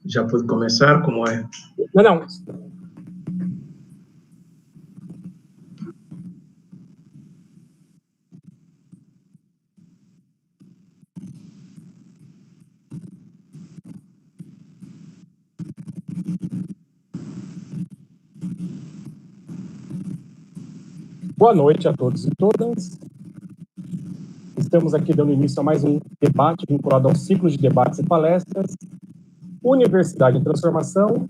Já pode começar? Como é? Não. Boa noite a todos e todas. Estamos aqui dando início a mais um debate vinculado ao ciclo de debates e palestras Universidade em Transformação,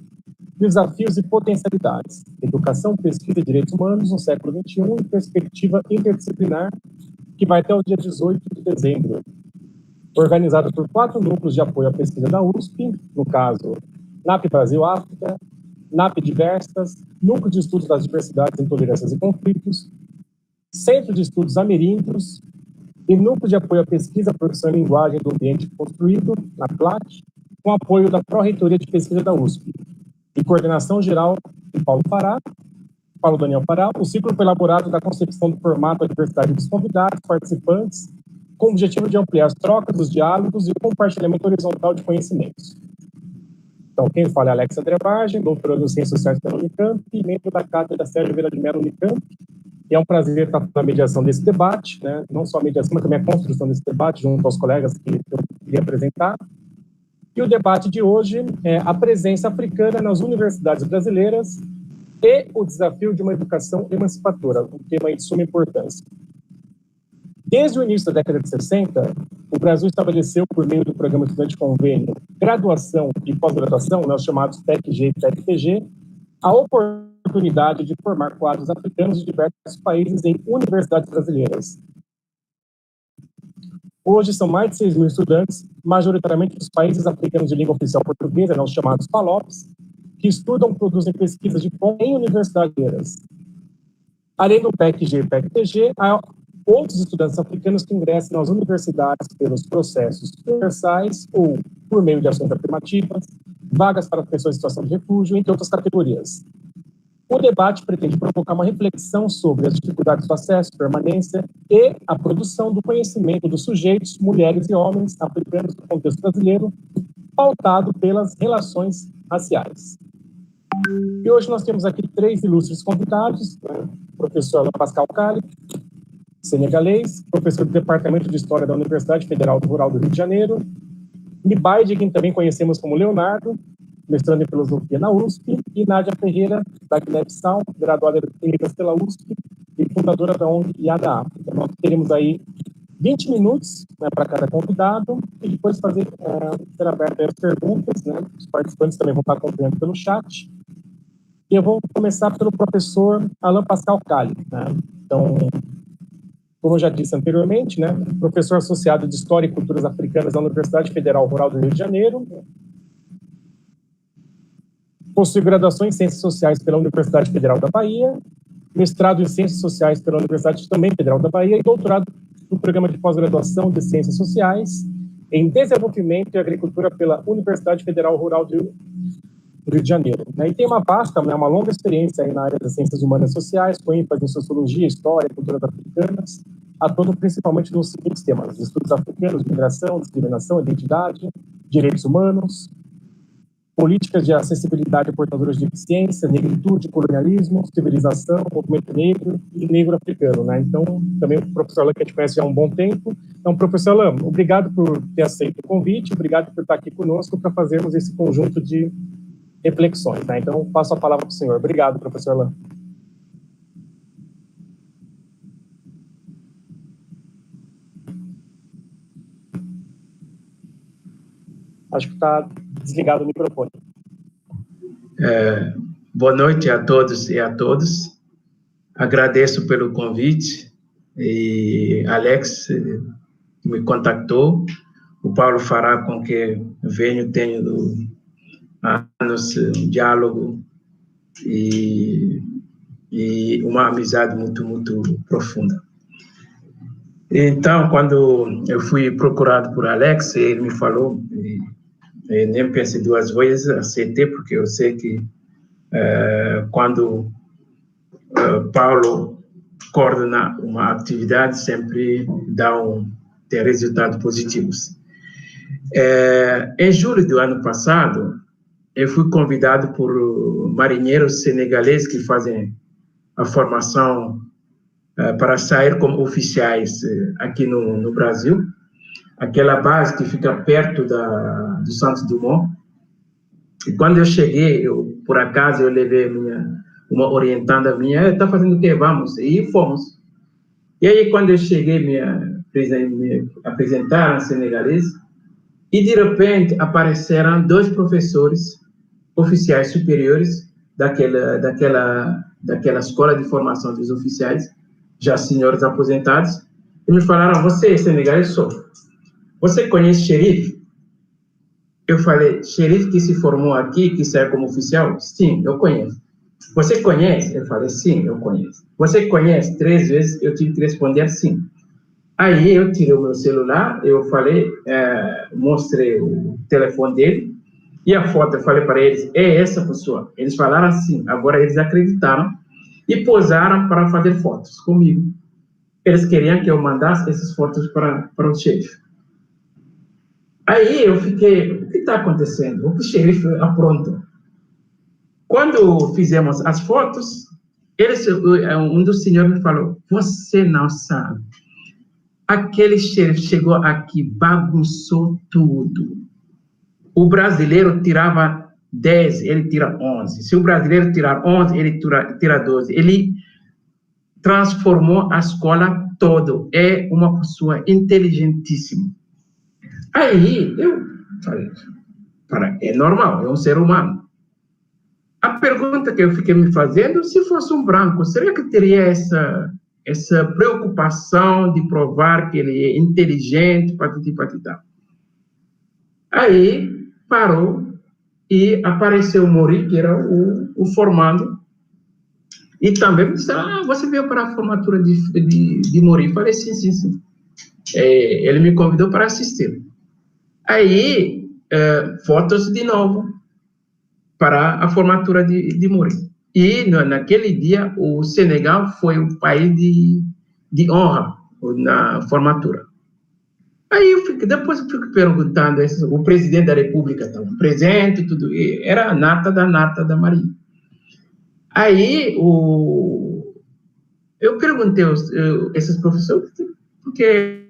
Desafios e Potencialidades, Educação, Pesquisa e Direitos Humanos no século XXI em perspectiva interdisciplinar, que vai até o dia 18 de dezembro. Organizado por 4 núcleos de apoio à pesquisa da USP, no caso, NAP Brasil-África, NAP Diversas, Núcleo de Estudos das Diversidades, Intolerâncias e Conflitos, Centro de Estudos Ameríndios e Núcleo de Apoio à Pesquisa, Produção e Linguagem do Ambiente Construído, na CLAC, com apoio da Pró-Reitoria de Pesquisa da USP e coordenação geral de Paulo Daniel Pará. O ciclo foi elaborado da concepção do formato, a diversidade dos convidados, participantes, com o objetivo de ampliar as trocas, os diálogos e o compartilhamento horizontal de conhecimentos. Então, quem fala é Alex André Vargem, doutorando em Ciências Sociais pela Unicamp e membro da Cátedra Sérgio Vieira de Mello Unicamp. E é um prazer estar na mediação desse debate, né? Não só a mediação, mas também a construção desse debate, junto aos colegas que eu queria apresentar. E o debate de hoje é a presença africana nas universidades brasileiras e o desafio de uma educação emancipadora, um tema de suma importância. Desde o início da década de 60, o Brasil estabeleceu, por meio do Programa Estudante Convênio, graduação e pós-graduação, os chamados PEC-G e PEC-PG, a oportunidade de formar quadros africanos de diversos países em universidades brasileiras. Hoje são mais de 6 mil estudantes, majoritariamente dos países africanos de língua oficial portuguesa, os chamados PALOPs, que estudam e produzem pesquisas de ponta em universidades brasileiras. Além do PEC-G e PEC-PG, há outros estudantes africanos que ingressam nas universidades pelos processos universais ou por meio de ações afirmativas, vagas para pessoas em situação de refúgio, entre outras categorias. O debate pretende provocar uma reflexão sobre as dificuldades do acesso, permanência e a produção do conhecimento dos sujeitos, mulheres e homens africanos do contexto brasileiro, pautado pelas relações raciais. E hoje nós temos aqui 3 ilustres convidados, né? O professor Alain Pascal Cali, senegalês, professor do Departamento de História da Universidade Federal Rural do Rio de Janeiro, Nibaide, quem também conhecemos como Leonardo, mestrando em Filosofia na USP, e Nádia Ferreira, da Guiné-Bissau, graduada em Letras pela USP e fundadora da ONG Yada África. Nós teremos aí 20 minutos, né, para cada convidado, e depois ser aberto as perguntas, né? Os participantes também vão estar acompanhando pelo chat. E eu vou começar pelo professor Alain Pascal Cali, né? Então, como eu já disse anteriormente, né, professor associado de História e Culturas Africanas da Universidade Federal Rural do Rio de Janeiro, possui graduação em Ciências Sociais pela Universidade Federal da Bahia, mestrado em Ciências Sociais pela Universidade também Federal da Bahia e doutorado no Programa de Pós-Graduação de Ciências Sociais em Desenvolvimento e Agricultura pela Universidade Federal Rural do Rio de Janeiro. E tem uma vasta, uma longa experiência aí na área das ciências humanas e sociais, com ênfase em sociologia, história, culturas africanas, atuando principalmente nos seguintes temas: estudos africanos, migração, discriminação, identidade, direitos humanos, políticas de acessibilidade a portadores de deficiência, negritude, colonialismo, civilização, movimento negro e negro africano, né? Então, também o professor Alain, que a gente conhece já há um bom tempo. Então, professor Alain, obrigado por ter aceito o convite, obrigado por estar aqui conosco para fazermos esse conjunto de reflexões, né? Então, passo a palavra para o senhor. Obrigado, professor Alain. Acho que está desligado o microfone. Boa noite a todos e a todas. Agradeço pelo convite. E Alex me contactou. O Paulo Fará, com quem venho tendo anos um diálogo e uma amizade muito profunda. Então, quando eu fui procurado por Alex, ele me falou, e nem pensei 2 vezes, aceitei, porque eu sei que quando Paulo coordena uma atividade, sempre tem resultados positivos. Em julho do ano passado, eu fui convidado por marinheiros senegaleses que fazem a formação para sair como oficiais aqui no Brasil, aquela base que fica perto do Santos Dumont. E quando eu cheguei, por acaso, eu levei uma orientanda minha, está fazendo o quê? Vamos. E fomos. E aí, quando eu cheguei, me apresentaram senegaleses, e de repente apareceram 2 professores oficiais superiores daquela escola de formação dos oficiais, já senhores aposentados, e me falaram: você é senegalês? Sou. Você conhece xerife? Eu falei: xerife que se formou aqui, que saiu como oficial? Sim, eu conheço. Você conhece? Eu falei: sim, eu conheço. Você conhece? 3 vezes eu tive que responder sim. Aí eu tirei o meu celular, eu falei, mostrei o telefone dele, e a foto, eu falei para eles: é essa pessoa? Eles falaram assim. Agora eles acreditaram e posaram para fazer fotos comigo. Eles queriam que eu mandasse essas fotos para o xerife. Aí eu fiquei: o que está acontecendo? O que o xerife aprontou? Quando fizemos as fotos, um dos senhores me falou: você não sabe. Aquele xerife chegou aqui, bagunçou tudo. O brasileiro tirava 10, ele tira 11. Se o brasileiro tirar 11, ele tira 12. Ele transformou a escola toda. É uma pessoa inteligentíssima. Aí eu falei: é normal, é um ser humano. A pergunta que eu fiquei me fazendo: se fosse um branco, será que teria essa preocupação de provar que ele é inteligente, patati patata? Aí parou e apareceu o Mori, que era o formando, e também me disse: você veio para a formatura de Mori? Eu falei: sim. Ele me convidou para assistir. Aí, fotos de novo para a formatura de Mori. E naquele dia, o Senegal foi o país de honra na formatura. Aí depois eu fico perguntando, o presidente da República estava presente, tudo, era a nata da Marinha. Aí eu perguntei esses professores, porque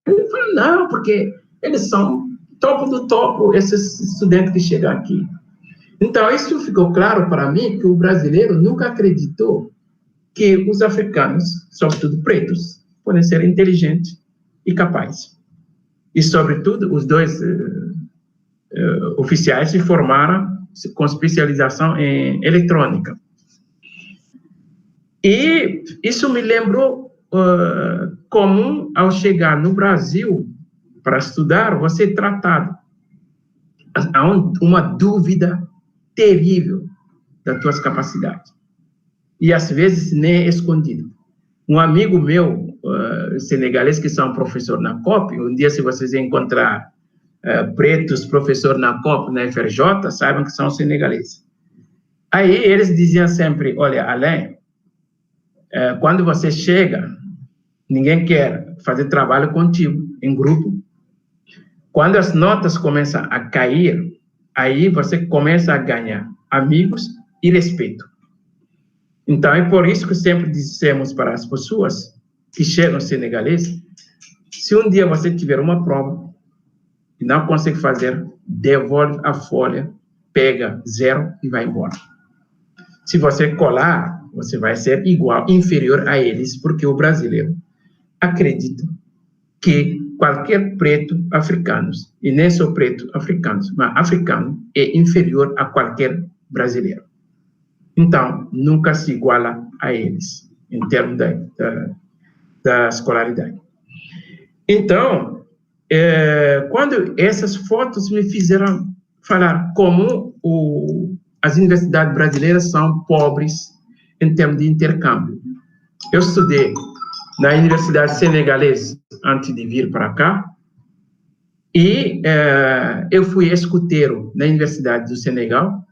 ele falou: não, porque eles são topo do topo, esses estudantes que chegam aqui. Então, isso ficou claro para mim, que o brasileiro nunca acreditou que os africanos, sobretudo pretos, podem ser inteligentes e capazes. E, sobretudo, os 2 oficiais se formaram com especialização em eletrônica. E isso me lembrou como, ao chegar no Brasil para estudar, você é tratado. Há uma dúvida terrível das tuas capacidades. E, às vezes, nem escondido. Um amigo meu, senegalês, que são professor na COP, um dia, se vocês encontrar pretos, professor na COP, na FRJ, saibam que são senegaleses. Aí, eles diziam sempre: olha, Alain, quando você chega, ninguém quer fazer trabalho contigo, em grupo. Quando as notas começam a cair, aí você começa a ganhar amigos e respeito. Então, é por isso que sempre dissemos para as pessoas que chegam senegaleses: se um dia você tiver uma prova e não consegue fazer, devolve a folha, pega 0 e vai embora. Se você colar, você vai ser igual, inferior a eles, porque o brasileiro acredita que qualquer preto africano, e nem só preto africano, mas africano, é inferior a qualquer brasileiro. Então, nunca se iguala a eles, em termos da escolaridade. Então, quando essas fotos me fizeram falar como as universidades brasileiras são pobres em termos de intercâmbio. Eu estudei na Universidade Senegalesa antes de vir para cá, e eu fui escuteiro na Universidade do Senegal,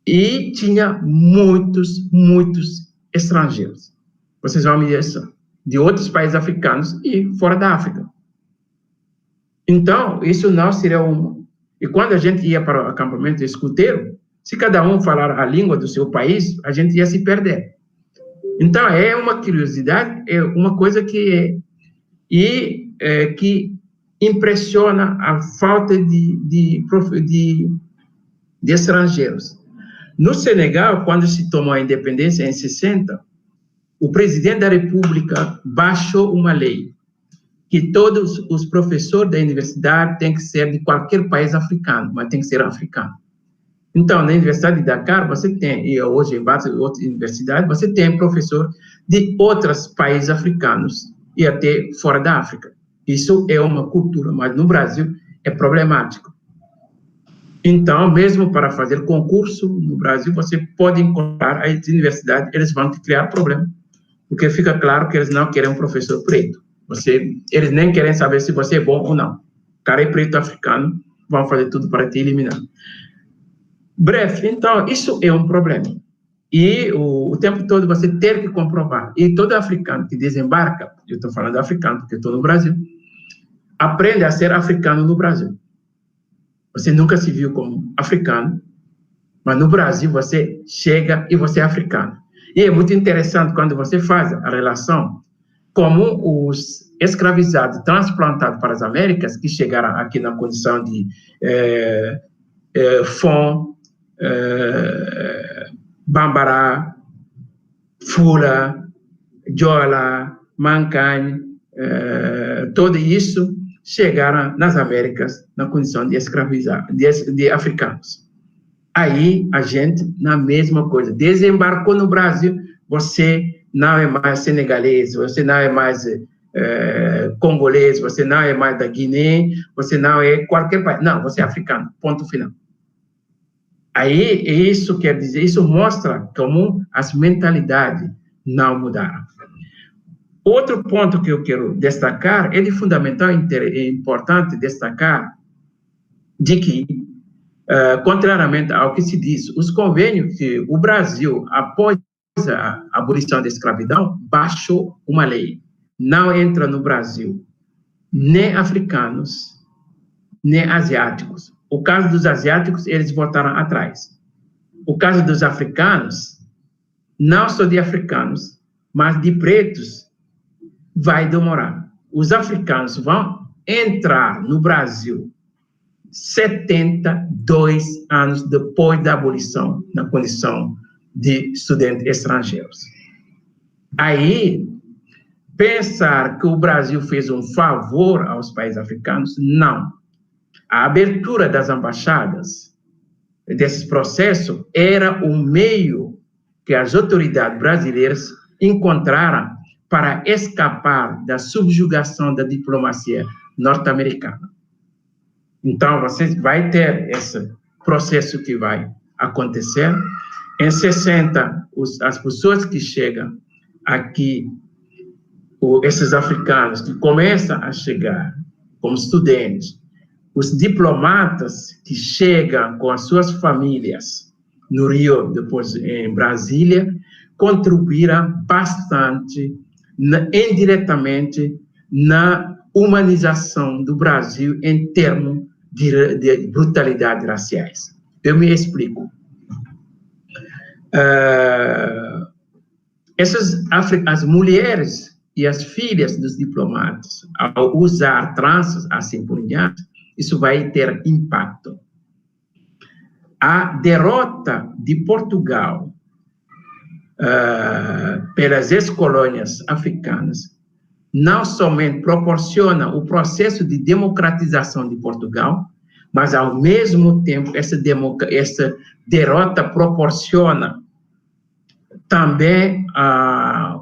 e tinha muitos estrangeiros. Vocês vão me dizer, de outros países africanos e fora da África. Então, isso não seria uma. E quando a gente ia para o acampamento escuteiro, se cada um falar a língua do seu país, a gente ia se perder. Então, é uma curiosidade, é uma coisa que que impressiona a falta de estrangeiros. No Senegal, quando se tomou a independência em 60, o presidente da República baixou uma lei que todos os professores da universidade têm que ser de qualquer país africano, mas tem que ser africano. Então, na Universidade de Dakar, você tem, e hoje em várias outras universidades, você tem professor de outros países africanos e até fora da África. Isso é uma cultura, mas no Brasil é problemático. Então, mesmo para fazer concurso no Brasil, você pode encontrar as universidades, eles vão te criar problema, porque fica claro que eles não querem um professor preto. Eles nem querem saber se você é bom ou não. Cara é preto africano, vão fazer tudo para te eliminar. Breve, então, isso é um problema. E o tempo todo você ter que comprovar. E todo africano que desembarca, eu estou falando africano porque estou no Brasil, aprende a ser africano no Brasil. Você nunca se viu como africano, mas no Brasil você chega e você é africano. E é muito interessante quando você faz a relação como os escravizados transplantados para as Américas, que chegaram aqui na condição de Fon, Bambara, Fula, Jola, Mancagne, tudo isso chegaram nas Américas na condição de escravizar, de africanos. Aí a gente, na mesma coisa, desembarcou no Brasil, você não é mais senegalês, você não é mais congolês, você não é mais da Guiné, você não é qualquer país, não, você é africano, ponto final. Aí, isso quer dizer, isso mostra como as mentalidades não mudaram. Outro ponto que eu quero destacar, é de fundamental e importante destacar, de que, contrariamente ao que se diz, os convênios que o Brasil, após a abolição da escravidão, baixou uma lei. Não entra no Brasil nem africanos, nem asiáticos. O caso dos asiáticos, eles voltaram atrás. O caso dos africanos, não só de africanos, mas de pretos, vai demorar. Os africanos vão entrar no Brasil 72 anos depois da abolição, na condição de estudantes estrangeiros. Aí, pensar que o Brasil fez um favor aos países africanos, não. A abertura das embaixadas, desses processos, era um meio que as autoridades brasileiras encontraram para escapar da subjugação da diplomacia norte-americana. Então, você vai ter esse processo que vai acontecer. Em 60, as pessoas que chegam aqui, esses africanos que começam a chegar como estudantes, os diplomatas que chegam com as suas famílias no Rio, depois em Brasília, contribuíram bastante, indiretamente, na humanização do Brasil em termos de brutalidades raciais. Eu me explico. As mulheres e as filhas dos diplomatas, ao usar tranças, assim por diante, isso vai ter impacto. A derrota de Portugal pelas ex-colônias africanas não somente proporciona o processo de democratização de Portugal, mas, ao mesmo tempo, essa derrota proporciona também a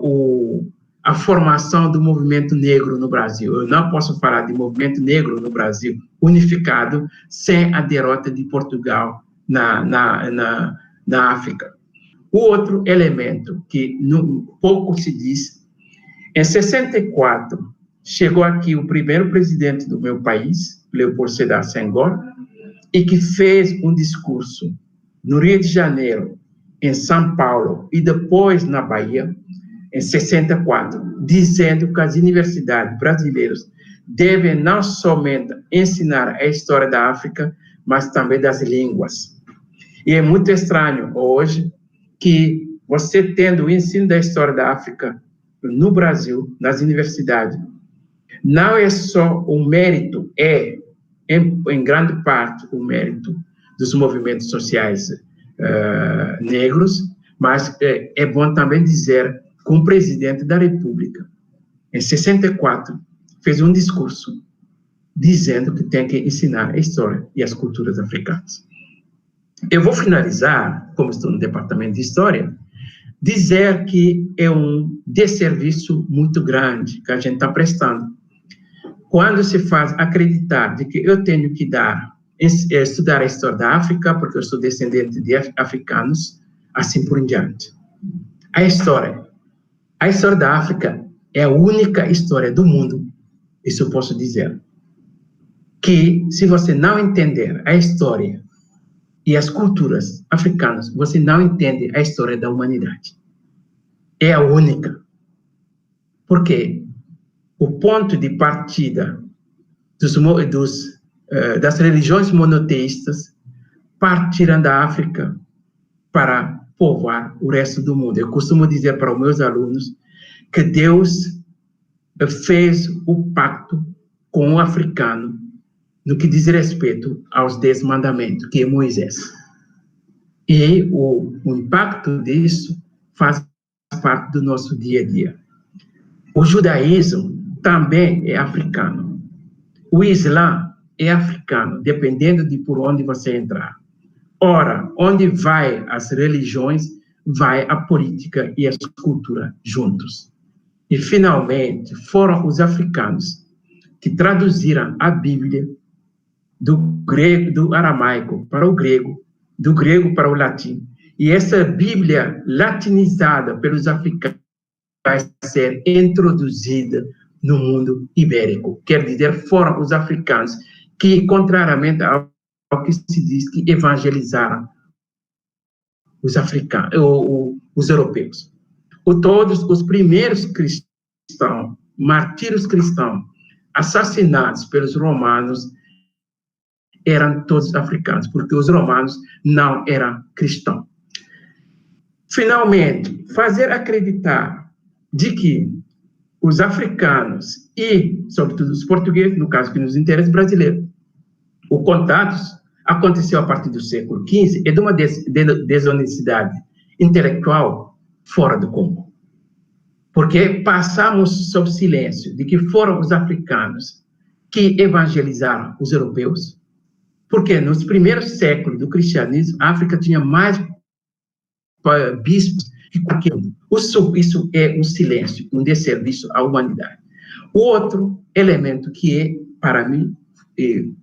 formação do movimento negro no Brasil. Eu não posso falar de movimento negro no Brasil unificado sem a derrota de Portugal na África. O outro elemento que pouco se diz, em 64, chegou aqui o primeiro presidente do meu país, Leopoldo Sédar Senghor, e que fez um discurso no Rio de Janeiro, em São Paulo e depois na Bahia, em 64, dizendo que as universidades brasileiras devem não somente ensinar a história da África, mas também das línguas. E é muito estranho hoje que você tendo o ensino da história da África no Brasil, nas universidades, não é só o mérito, em grande parte o mérito dos movimentos sociais negros, mas é bom também dizer que o presidente da República, em 64, fez um discurso dizendo que tem que ensinar a história e as culturas africanas. Eu vou finalizar, como estou no departamento de História, dizer que é um desserviço muito grande que a gente está prestando quando se faz acreditar de que eu tenho que estudar a história da África, porque eu sou descendente de africanos, assim por diante. A história da África é a única história do mundo, isso eu posso dizer, que se você não entender a história e as culturas africanas, você não entende a história da humanidade. É a única. Porque o ponto de partida das religiões monoteístas partiram da África para povoar o resto do mundo. Eu costumo dizer para os meus alunos que Deus fez o pacto com o africano no que diz respeito aos 10 mandamentos, que é Moisés. E o impacto disso faz parte do nosso dia a dia. O judaísmo também é africano. O Islã é africano, dependendo de por onde você entrar. Ora, onde vai as religiões, vai a política e a cultura juntos. E, finalmente, foram os africanos que traduziram a Bíblia do aramaico para o grego, do grego para o latim. E essa Bíblia latinizada pelos africanos vai ser introduzida no mundo ibérico. Quer dizer, foram os africanos que, contrariamente ao que se diz, que evangelizaram os africanos, os europeus. Todos os primeiros cristãos, martírios cristãos, assassinados pelos romanos, eram todos africanos, porque os romanos não eram cristãos. Finalmente, fazer acreditar de que os africanos e, sobretudo, os portugueses, no caso que nos interessa, brasileiro, o contato aconteceu a partir do século XV e de uma desonestidade intelectual fora do comum. Porque passamos sob silêncio de que foram os africanos que evangelizaram os europeus, porque nos primeiros séculos do cristianismo, a África tinha mais bispos que qualquer um. Isso é um silêncio, um desserviço à humanidade. O outro elemento que é, para mim,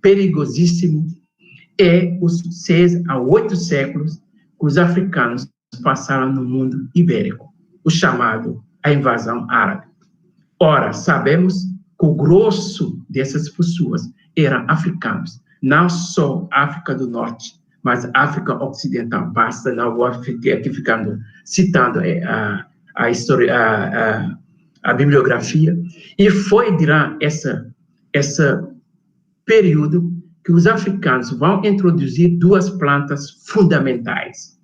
perigosíssimo, é os 6 a 8 séculos que os africanos passaram no mundo ibérico, o chamado a invasão árabe. Ora, sabemos que o grosso dessas pessoas eram africanos, não só África do Norte, mas África Ocidental. Basta, não vou aqui ficando citando a história, a bibliografia. E foi durante esse período que os africanos vão introduzir 2 plantas fundamentais.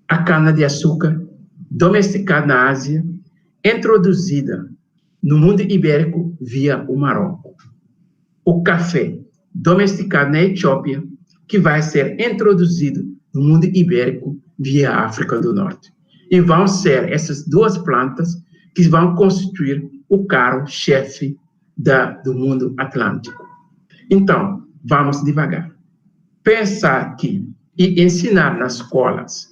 A cana-de-açúcar, domesticada na Ásia, introduzida no mundo ibérico via o Marrocos. O café, domesticado na Etiópia, que vai ser introduzido no mundo ibérico via a África do Norte. E vão ser essas 2 plantas que vão constituir o carro-chefe do mundo atlântico. Então, vamos devagar. Pensar que, e ensinar nas escolas,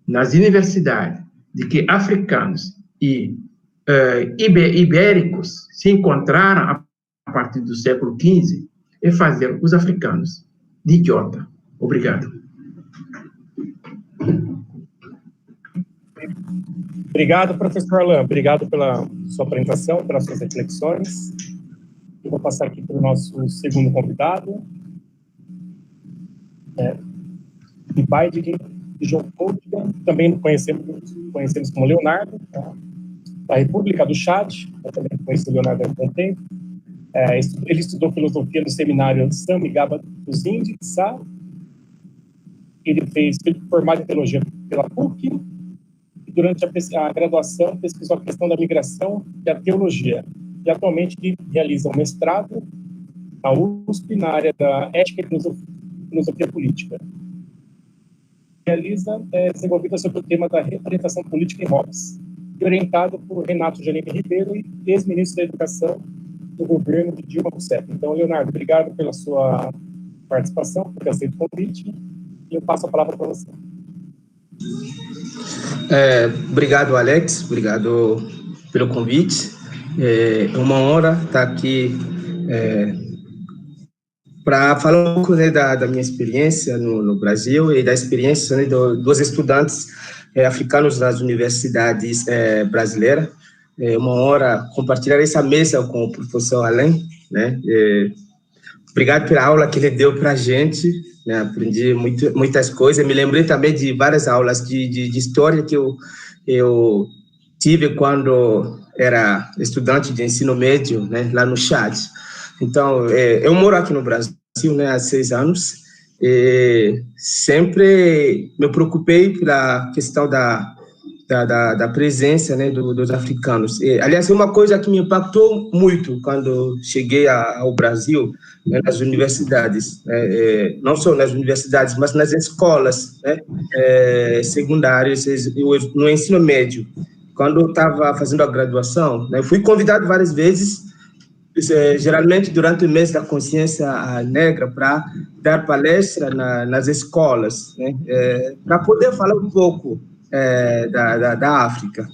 nas universidades, de que africanos e ibéricos se encontraram a partir do século XV é fazer os africanos de idiota. Obrigado. Obrigado, professor Alain. Obrigado pela sua apresentação, pelas suas reflexões. Eu vou passar aqui para o nosso segundo convidado, Ibaide Jokoudian, também conhecemos como Leonardo, tá? Da República do Chad, eu também conheci o Leonardo há algum tempo. Ele estudou filosofia no seminário Samigaba dos Índios, sabe? Ele foi formado em teologia pela PUC, e durante a graduação pesquisou a questão da migração e a teologia. E atualmente ele realiza um mestrado na USP, na área da ética e filosofia política. Realiza desenvolvida sobre o tema da representação política em Hobbes, orientado por Renato Janine Ribeiro, ex-ministro da Educação do governo de Dilma Rousseff. Então, Leonardo, obrigado pela sua participação, por ter aceito o convite, e eu passo a palavra para você. Obrigado, Alex, obrigado pelo convite. É uma honra estar aqui para falar um pouco, né, da minha experiência no Brasil e da experiência, né, dos estudantes africanos nas universidades brasileiras. É uma honra compartilhar essa mesa com o professor Alain, né? Obrigado pela aula que ele deu para a gente, né? Aprendi muitas coisas. Me lembrei também de várias aulas de história que eu tive quando era estudante de ensino médio, né, lá no Chad. Então, eu moro aqui no Brasil, né, há 6 anos, e sempre me preocupei pela questão da presença, né, dos africanos. Aliás, uma coisa que me impactou muito quando cheguei ao Brasil, né, nas universidades, não só nas universidades, mas nas escolas, né, secundárias, no ensino médio. Quando eu estava fazendo a graduação, né, fui convidado várias vezes, geralmente durante o mês da consciência negra, para dar palestra nas escolas, né, para poder falar um pouco da África.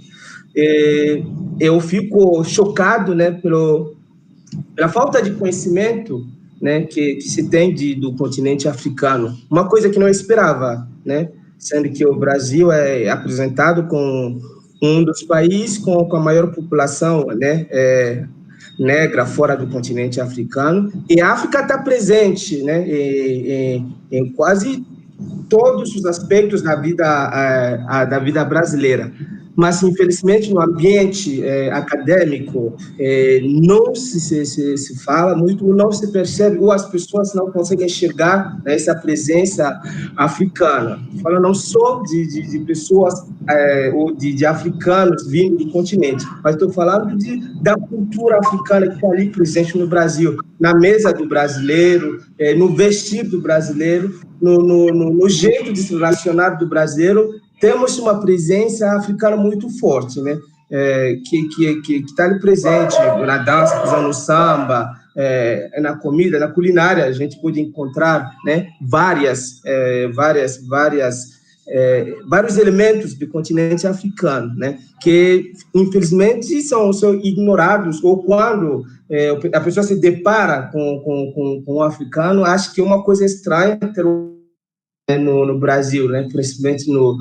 Eu fico chocado, né, pela falta de conhecimento, né, que se tem do continente africano. Uma coisa que não esperava, né, sendo que o Brasil é apresentado como um dos países com a maior população, né, negra fora do continente africano, e a África está presente, né, em quase todos os aspectos da vida brasileira. Mas, infelizmente, no ambiente acadêmico, não se fala muito, não se percebe, ou as pessoas não conseguem enxergar, né, essa presença africana. Fala não só de pessoas ou de africanos vindo do continente, mas estou falando da cultura africana que está ali presente no Brasil, na mesa do brasileiro, no vestir do brasileiro, no jeito de se relacionar do brasileiro. Temos uma presença africana muito forte, né? Que está ali presente na dança, no samba, na comida, na culinária. A gente pode encontrar, né, vários elementos do continente africano, né, que infelizmente são ignorados, ou quando a pessoa se depara com um africano, acha que é uma coisa estranha ter no Brasil, né, principalmente no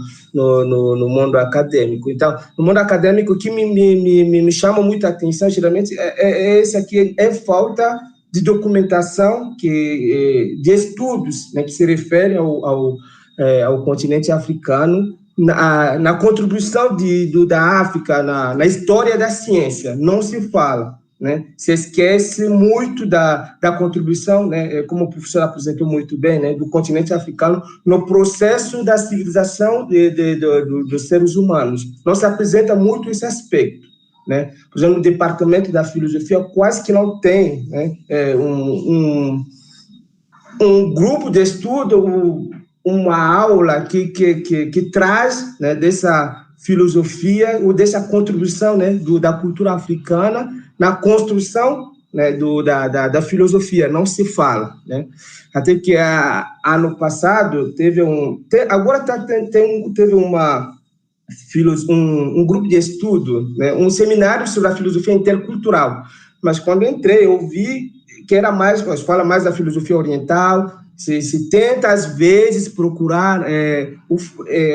mundo acadêmico. Então, no mundo acadêmico, o que me chama muita atenção, geralmente, esse aqui, falta de documentação, de estudos, né, que se referem ao continente africano, na contribuição da África na história da ciência. Não se fala, né? Se esquece muito da contribuição, né, como o professor apresentou muito bem, né, do continente africano no processo da civilização dos seres humanos. Não se apresenta muito esse aspecto, né? Por exemplo, no departamento da filosofia quase que não tem, né, um grupo de estudo, uma aula que traz, né, dessa filosofia ou dessa contribuição, né, da cultura africana na construção, né, da filosofia. Não se fala, né? Até que ano passado teve um grupo de estudo, né, um seminário sobre a filosofia intercultural, mas quando entrei eu vi que era fala mais da filosofia oriental. Se tenta, às vezes, procurar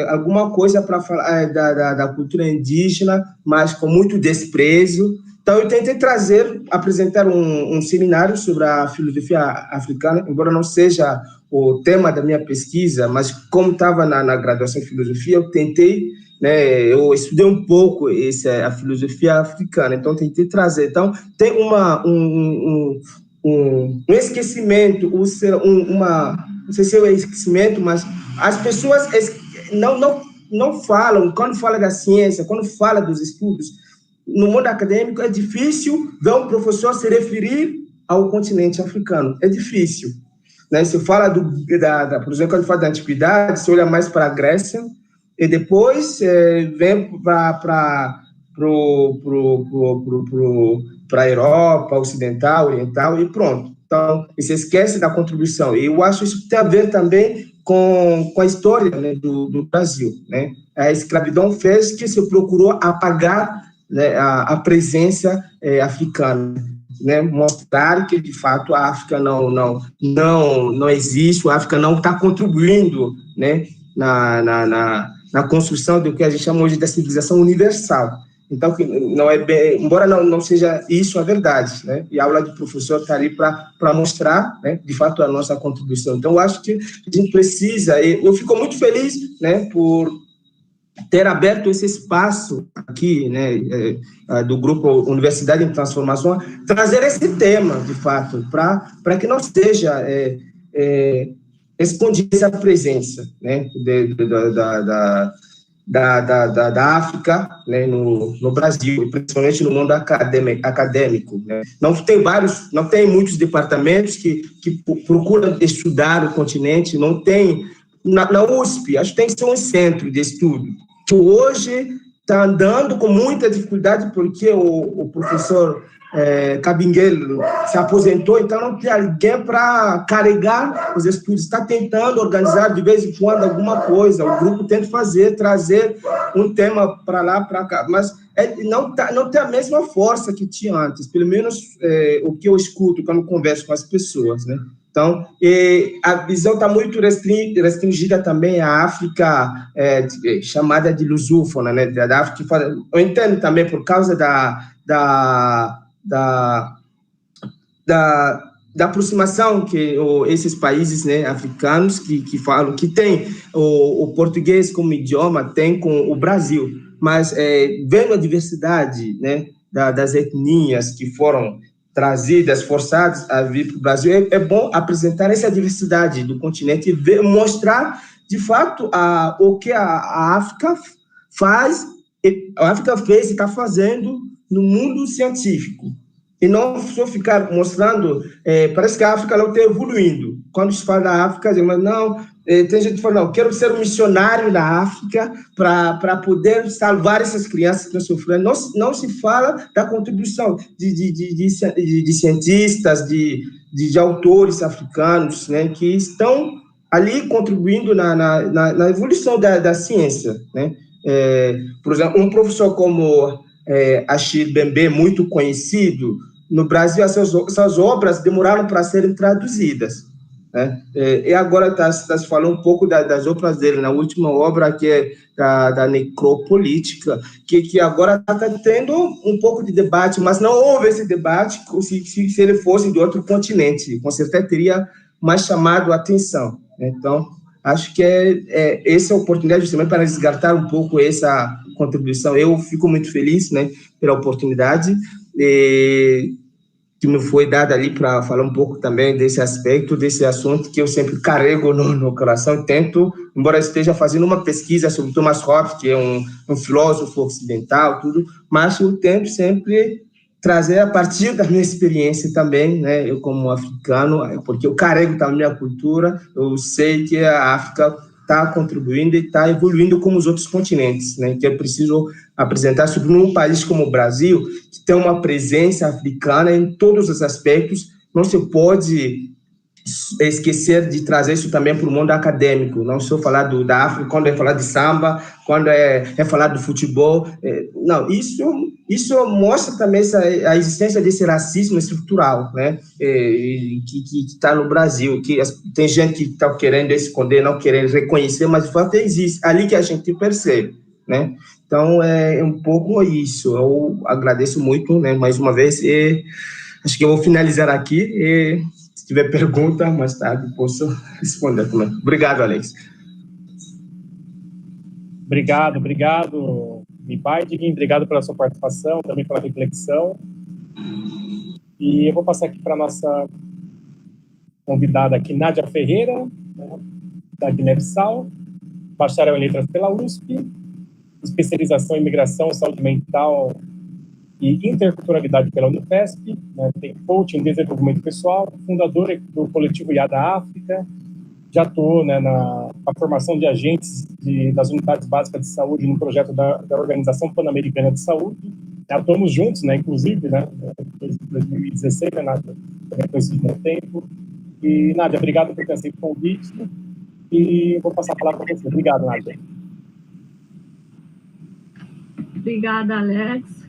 alguma coisa para falar da cultura indígena, mas com muito desprezo. Então, eu tentei apresentar um seminário sobre a filosofia africana, embora não seja o tema da minha pesquisa, mas como estava na graduação em filosofia, eu tentei, né, eu estudei um pouco a filosofia africana, então tentei trazer. Então, tem um esquecimento, não sei se é um esquecimento, mas as pessoas não falam, quando fala da ciência, quando fala dos estudos, no mundo acadêmico é difícil ver um professor se referir ao continente africano, é difícil. Né? Se fala por exemplo, quando fala da antiguidade, se olha mais para a Grécia, e depois vem para a Europa Ocidental, Oriental, e pronto. Então, se esquece da contribuição. E eu acho que isso tem a ver também com a história, né, do Brasil. Né? A escravidão fez que se procurou apagar, né, a presença africana. Né, mostrar que, de fato, a África não existe, a África não está contribuindo, né, na construção do que a gente chama hoje de civilização universal. Então, não é bem, embora não seja isso a verdade, né, e a aula do professor está ali para mostrar, né, de fato, a nossa contribuição. Então, eu acho que a gente precisa, eu fico muito feliz, né, por ter aberto esse espaço aqui, né, do grupo Universidade em Transformação, trazer esse tema, de fato, para que não seja escondida essa presença, né, da África, né, no Brasil, principalmente no mundo acadêmico. Né. Não tem muitos departamentos que procuram estudar o continente, não tem. Na USP, acho que tem que ser um centro de estudo, que hoje está andando com muita dificuldade porque o professor Kabengele se aposentou, então não tem alguém para carregar os estudos. Está tentando organizar de vez em quando alguma coisa, o grupo tenta trazer um tema para lá, para cá, mas não tem a mesma força que tinha antes, pelo menos o que eu escuto quando converso com as pessoas, né? Então, a visão está muito restringida também à África chamada de lusófona, né? Da África, eu entendo também por causa da aproximação que esses países, né, africanos que falam, que tem o português como idioma, tem com o Brasil, mas vendo a diversidade, né, das etnias que foram trazidas, forçadas a vir para o Brasil, é bom apresentar essa diversidade do continente e mostrar, de fato, o que a África faz, a África fez e está fazendo no mundo científico. E não só ficar mostrando, parece que a África não está evoluindo. Quando se fala da África, mas não, tem gente que fala, não, quero ser um missionário da África para poder salvar essas crianças que estão sofrendo. Não se fala da contribuição de cientistas, de autores africanos, né, que estão ali contribuindo na evolução da ciência. Né? Por exemplo, um professor como Achille Mbembe, muito conhecido, no Brasil, essas obras demoraram para serem traduzidas. Né? E agora está se falando um pouco das obras dele, na última obra, que é da necropolítica, que agora está tendo um pouco de debate, mas não houve esse debate se ele fosse de outro continente, com certeza teria mais chamado a atenção. Então, acho que essa é a oportunidade justamente para resgatar um pouco essa contribuição. Eu fico muito feliz, né, pela oportunidade que me foi dada ali para falar um pouco também desse aspecto, desse assunto que eu sempre carrego no coração. Tento, embora esteja fazendo uma pesquisa sobre Thomas Hobbes, que é um filósofo ocidental, tudo, mas eu tento sempre trazer a partir da minha experiência também, né, eu como africano, porque eu carrego também a cultura, eu sei que a África está contribuindo e está evoluindo como os outros continentes, né, que é preciso apresentar sobre um país como o Brasil, que tem uma presença africana em todos os aspectos, não se pode esquecer de trazer isso também para o mundo acadêmico, não só falar da África, quando é falar de samba, quando é falar do futebol, não, isso mostra também a existência desse racismo estrutural, né, que está no Brasil, que tem gente que está querendo esconder, não querendo reconhecer, mas de fato existe, ali que a gente percebe, né. Então, é um pouco isso. Eu agradeço muito, né, mais uma vez, e acho que eu vou finalizar aqui, e se tiver pergunta, mais tarde posso responder também. Obrigado, Alex. Obrigado, Mibaidig, obrigado pela sua participação, também pela reflexão. E eu vou passar aqui para a nossa convidada aqui, Nádia Ferreira, né, da Guiné-Bissau, bacharel em letras pela USP, especialização em migração, saúde mental e interculturalidade pela Unifesp, né, tem coaching em desenvolvimento pessoal, fundadora do coletivo Yada África, já atuou, né, na formação de agentes das unidades básicas de saúde no projeto da Organização Pan-Americana de Saúde. Atuamos juntos, né, inclusive, né, em 2016, né, Nádia, também conhecido no tempo. E, Nádia, obrigado por ter aceito o convite. E vou passar a palavra para você. Obrigado, Nádia. Obrigada, Alex.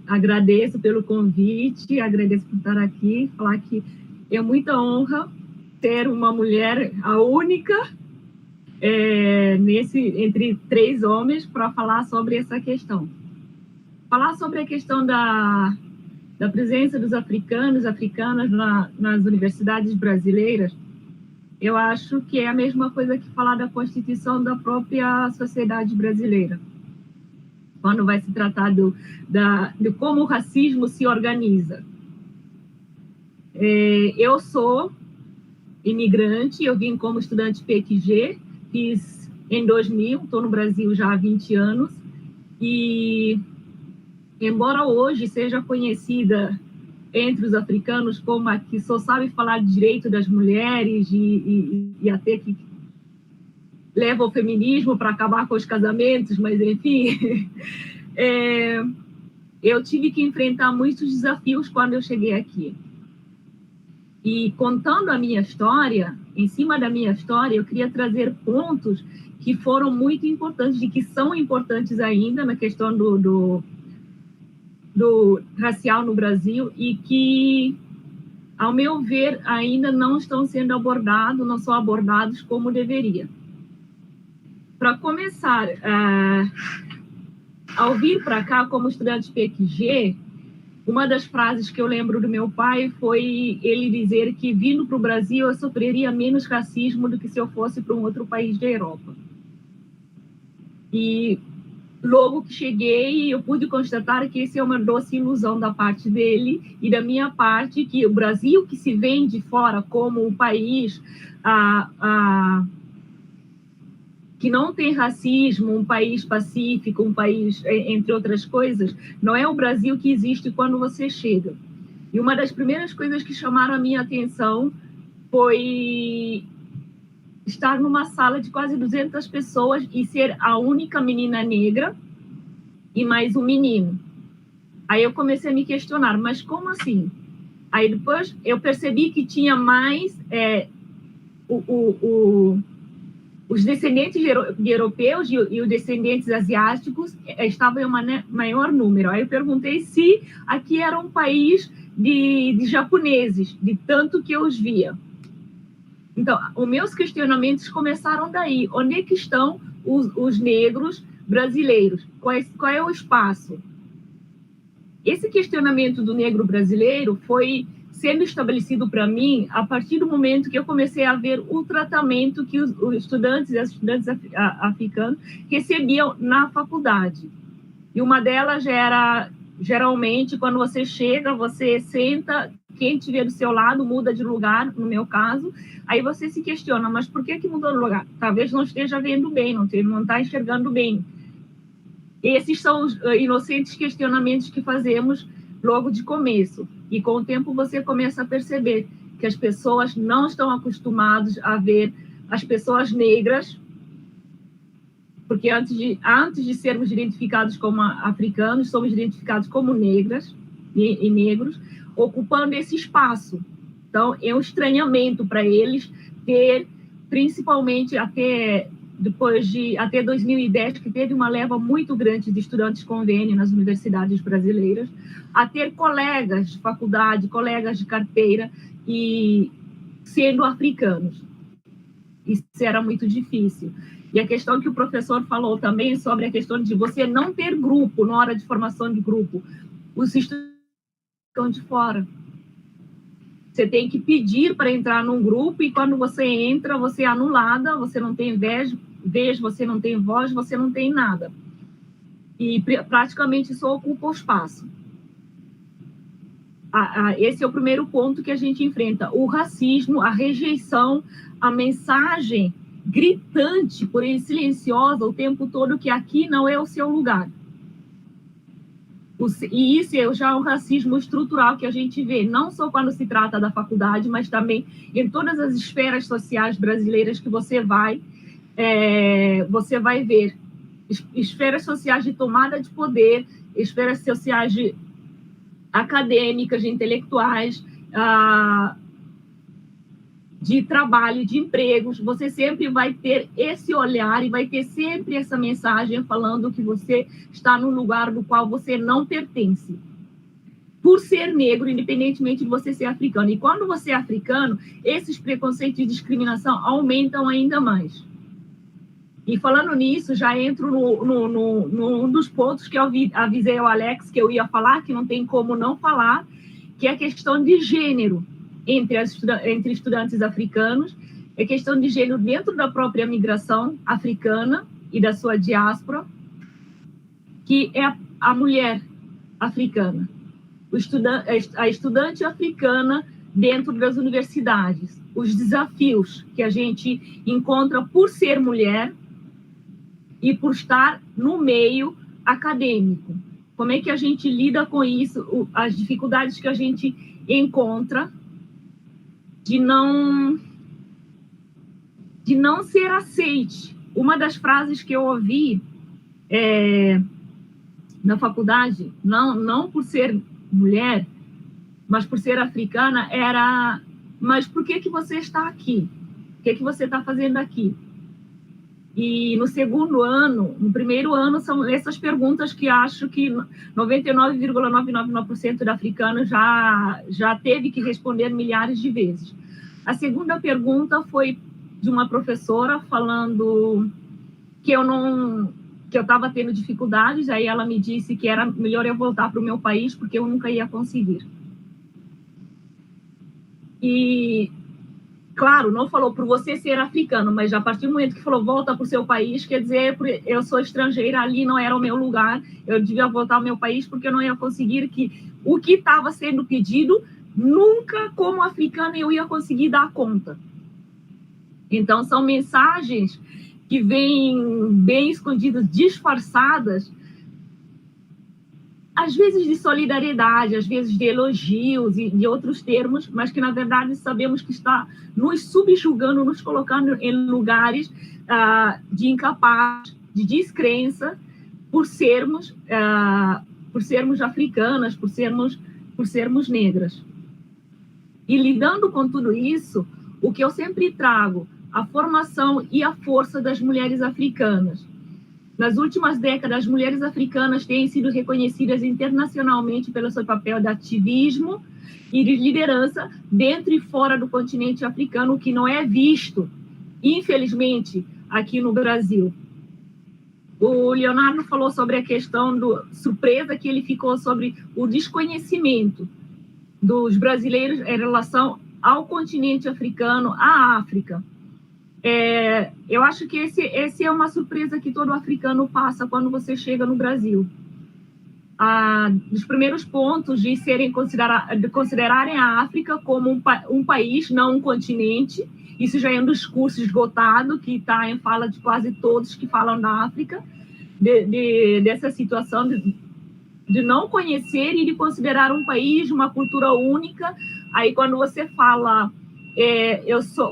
Agradeço pelo convite, agradeço por estar aqui, falar que é muita honra ter uma mulher, a única, entre 3 homens, para falar sobre essa questão. Falar sobre a questão da presença dos africanas nas universidades brasileiras, eu acho que é a mesma coisa que falar da Constituição da própria sociedade brasileira. Quando vai se tratar de como o racismo se organiza. Eu sou imigrante, eu vim como estudante PQG, fiz em 2000, estou no Brasil já há 20 anos, e embora hoje seja conhecida entre os africanos como a que só sabe falar de direito das mulheres e até que leva o feminismo para acabar com os casamentos, mas enfim, eu tive que enfrentar muitos desafios quando eu cheguei aqui. E contando a minha história, em cima da minha história, eu queria trazer pontos que foram muito importantes e que são importantes ainda na questão do racial no Brasil e que, ao meu ver, ainda não estão sendo abordados, não são abordados como deveria. Para começar, ao vir para cá como estudante PQG, uma das frases que eu lembro do meu pai foi ele dizer que, vindo para o Brasil, eu sofreria menos racismo do que se eu fosse para um outro país da Europa. E logo que cheguei, eu pude constatar que isso é uma doce ilusão da parte dele e da minha parte, que o Brasil, que se vende fora como um país que não tem racismo, um país pacífico, um país, entre outras coisas, não é o Brasil que existe quando você chega. E uma das primeiras coisas que chamaram a minha atenção foi estar numa sala de quase 200 pessoas e ser a única menina negra e mais um menino. Aí eu comecei a me questionar, mas como assim? Aí depois eu percebi que tinha mais os descendentes de europeus e os descendentes asiáticos estavam em maior número. Aí eu perguntei se aqui era um país de japoneses, de tanto que eu os via. Então, os meus questionamentos começaram daí. Onde é que estão os negros brasileiros? Qual é o espaço? Esse questionamento do negro brasileiro foi sendo estabelecido para mim a partir do momento que eu comecei a ver o tratamento que os estudantes e as estudantes africanos recebiam na faculdade. E uma delas era, geralmente, quando você chega, você senta, quem estiver do seu lado muda de lugar, no meu caso, aí você se questiona, mas por que mudou de lugar? Talvez não esteja vendo bem, não está enxergando bem. Esses são os inocentes questionamentos que fazemos logo de começo. E com o tempo você começa a perceber que as pessoas não estão acostumadas a ver as pessoas negras, porque antes de sermos identificados como africanos, somos identificados como negras e negros, ocupando esse espaço. Então, é um estranhamento para eles ter, principalmente até 2010, que teve uma leva muito grande de estudantes convênio nas universidades brasileiras, a ter colegas de faculdade, colegas de carteira, e sendo africanos. Isso era muito difícil. E a questão que o professor falou também sobre a questão de você não ter grupo na hora de formação de grupo. Os estudantes estão de fora. Você tem que pedir para entrar num grupo e quando você entra, você é anulada, você não tem vez, você não tem voz, você não tem nada. E praticamente só ocupa o espaço. Esse é o primeiro ponto que a gente enfrenta. O racismo, a rejeição, a mensagem gritante, porém silenciosa o tempo todo, que aqui não é o seu lugar. E isso é já um racismo estrutural que a gente vê, não só quando se trata da faculdade, mas também em todas as esferas sociais brasileiras que você vai ver. Esferas sociais de tomada de poder, esferas sociais acadêmicas, de intelectuais, de trabalho, de empregos, você sempre vai ter esse olhar e vai ter sempre essa mensagem falando que você está num lugar do qual você não pertence. Por ser negro, independentemente de você ser africano. E quando você é africano, esses preconceitos e discriminação aumentam ainda mais. E falando nisso, já entro num dos pontos que eu avisei ao Alex que eu ia falar, que não tem como não falar, que é a questão de gênero entre estudantes africanos, é questão de gênero dentro da própria migração africana e da sua diáspora, que é a mulher africana, a estudante africana dentro das universidades, os desafios que a gente encontra por ser mulher e por estar no meio acadêmico. Como é que a gente lida com isso, as dificuldades que a gente encontra de não ser aceite. Uma das frases que eu ouvi na faculdade, não por ser mulher, mas por ser africana, era: mas por que você está aqui? O que você está fazendo aqui? E no segundo ano, no primeiro ano, são essas perguntas que acho que 99,999% da africana já teve que responder milhares de vezes. A segunda pergunta foi de uma professora falando que eu estava tendo dificuldades, aí ela me disse que era melhor eu voltar para o meu país, porque eu nunca ia conseguir. E, claro, não falou por você ser africano, mas a partir do momento que falou volta para o seu país, quer dizer, eu sou estrangeira, ali não era o meu lugar, eu devia voltar ao meu país, porque eu não ia conseguir o que estava sendo pedido, nunca como africana eu ia conseguir dar conta. Então, são mensagens que vêm bem escondidas, disfarçadas, às vezes de solidariedade, às vezes de elogios e de outros termos, mas que, na verdade, sabemos que está nos subjugando, nos colocando em lugares de incapaz, de descrença, por sermos africanas, por sermos negras. E lidando com tudo isso, o que eu sempre trago, a formação e a força das mulheres africanas. Nas últimas décadas, as mulheres africanas têm sido reconhecidas internacionalmente pelo seu papel de ativismo e de liderança dentro e fora do continente africano, o que não é visto, infelizmente, aqui no Brasil. O Leonardo falou sobre a questão surpresa que ele ficou sobre o desconhecimento dos brasileiros em relação ao continente africano, à África. Eu acho que esse é uma surpresa que todo africano passa quando você chega no Brasil. Dos primeiros pontos de considerarem a África como um país, não um continente. Isso já é um discurso esgotado, que está em fala de quase todos que falam da África, dessa situação de não conhecer e de considerar um país, uma cultura única. Aí, quando você fala...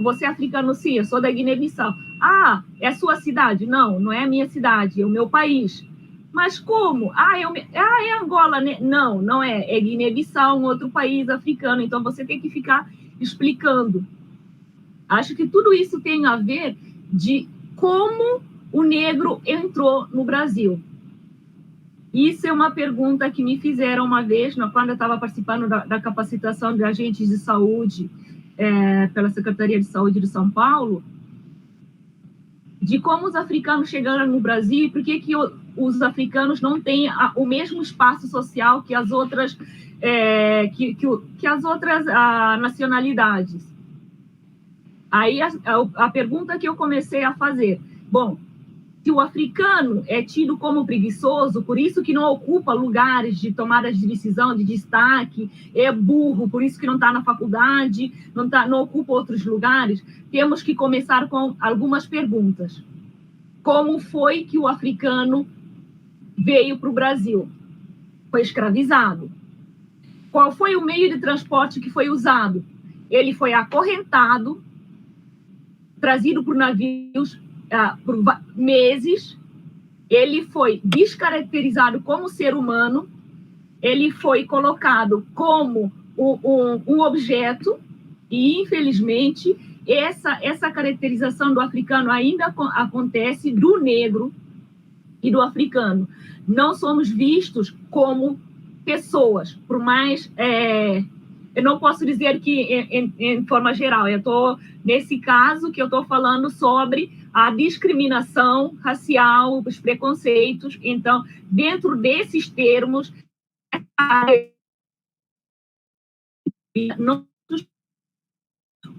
você é africano, sim, eu sou da Guiné-Bissau. É a sua cidade? Não, não é a minha cidade, é o meu país. Mas como? É Angola, né? Não, não é. É Guiné-Bissau, um outro país africano. Então, você tem que ficar explicando. Acho que tudo isso tem a ver de como o negro entrou no Brasil. Isso é uma pergunta que me fizeram uma vez, quando eu estava participando da capacitação de agentes de saúde, pela Secretaria de Saúde de São Paulo, de como os africanos chegaram no Brasil e por que os africanos não têm o mesmo espaço social que as outras, que as outras nacionalidades. Aí a pergunta que eu comecei a fazer, bom, se o africano é tido como preguiçoso, por isso que não ocupa lugares de tomada de decisão, de destaque, é burro, por isso que não está na faculdade, não ocupa outros lugares, temos que começar com algumas perguntas. Como foi que o africano veio para o Brasil? Foi escravizado. Qual foi o meio de transporte que foi usado? Ele foi acorrentado, trazido por navios por meses, ele foi descaracterizado como ser humano, ele foi colocado como um objeto, e, infelizmente, essa caracterização do africano ainda acontece do negro e do africano. Não somos vistos como pessoas, por mais... eu não posso dizer que em forma geral, eu estou, nesse caso, que eu estou falando sobre a discriminação racial, os preconceitos. Então, dentro desses termos,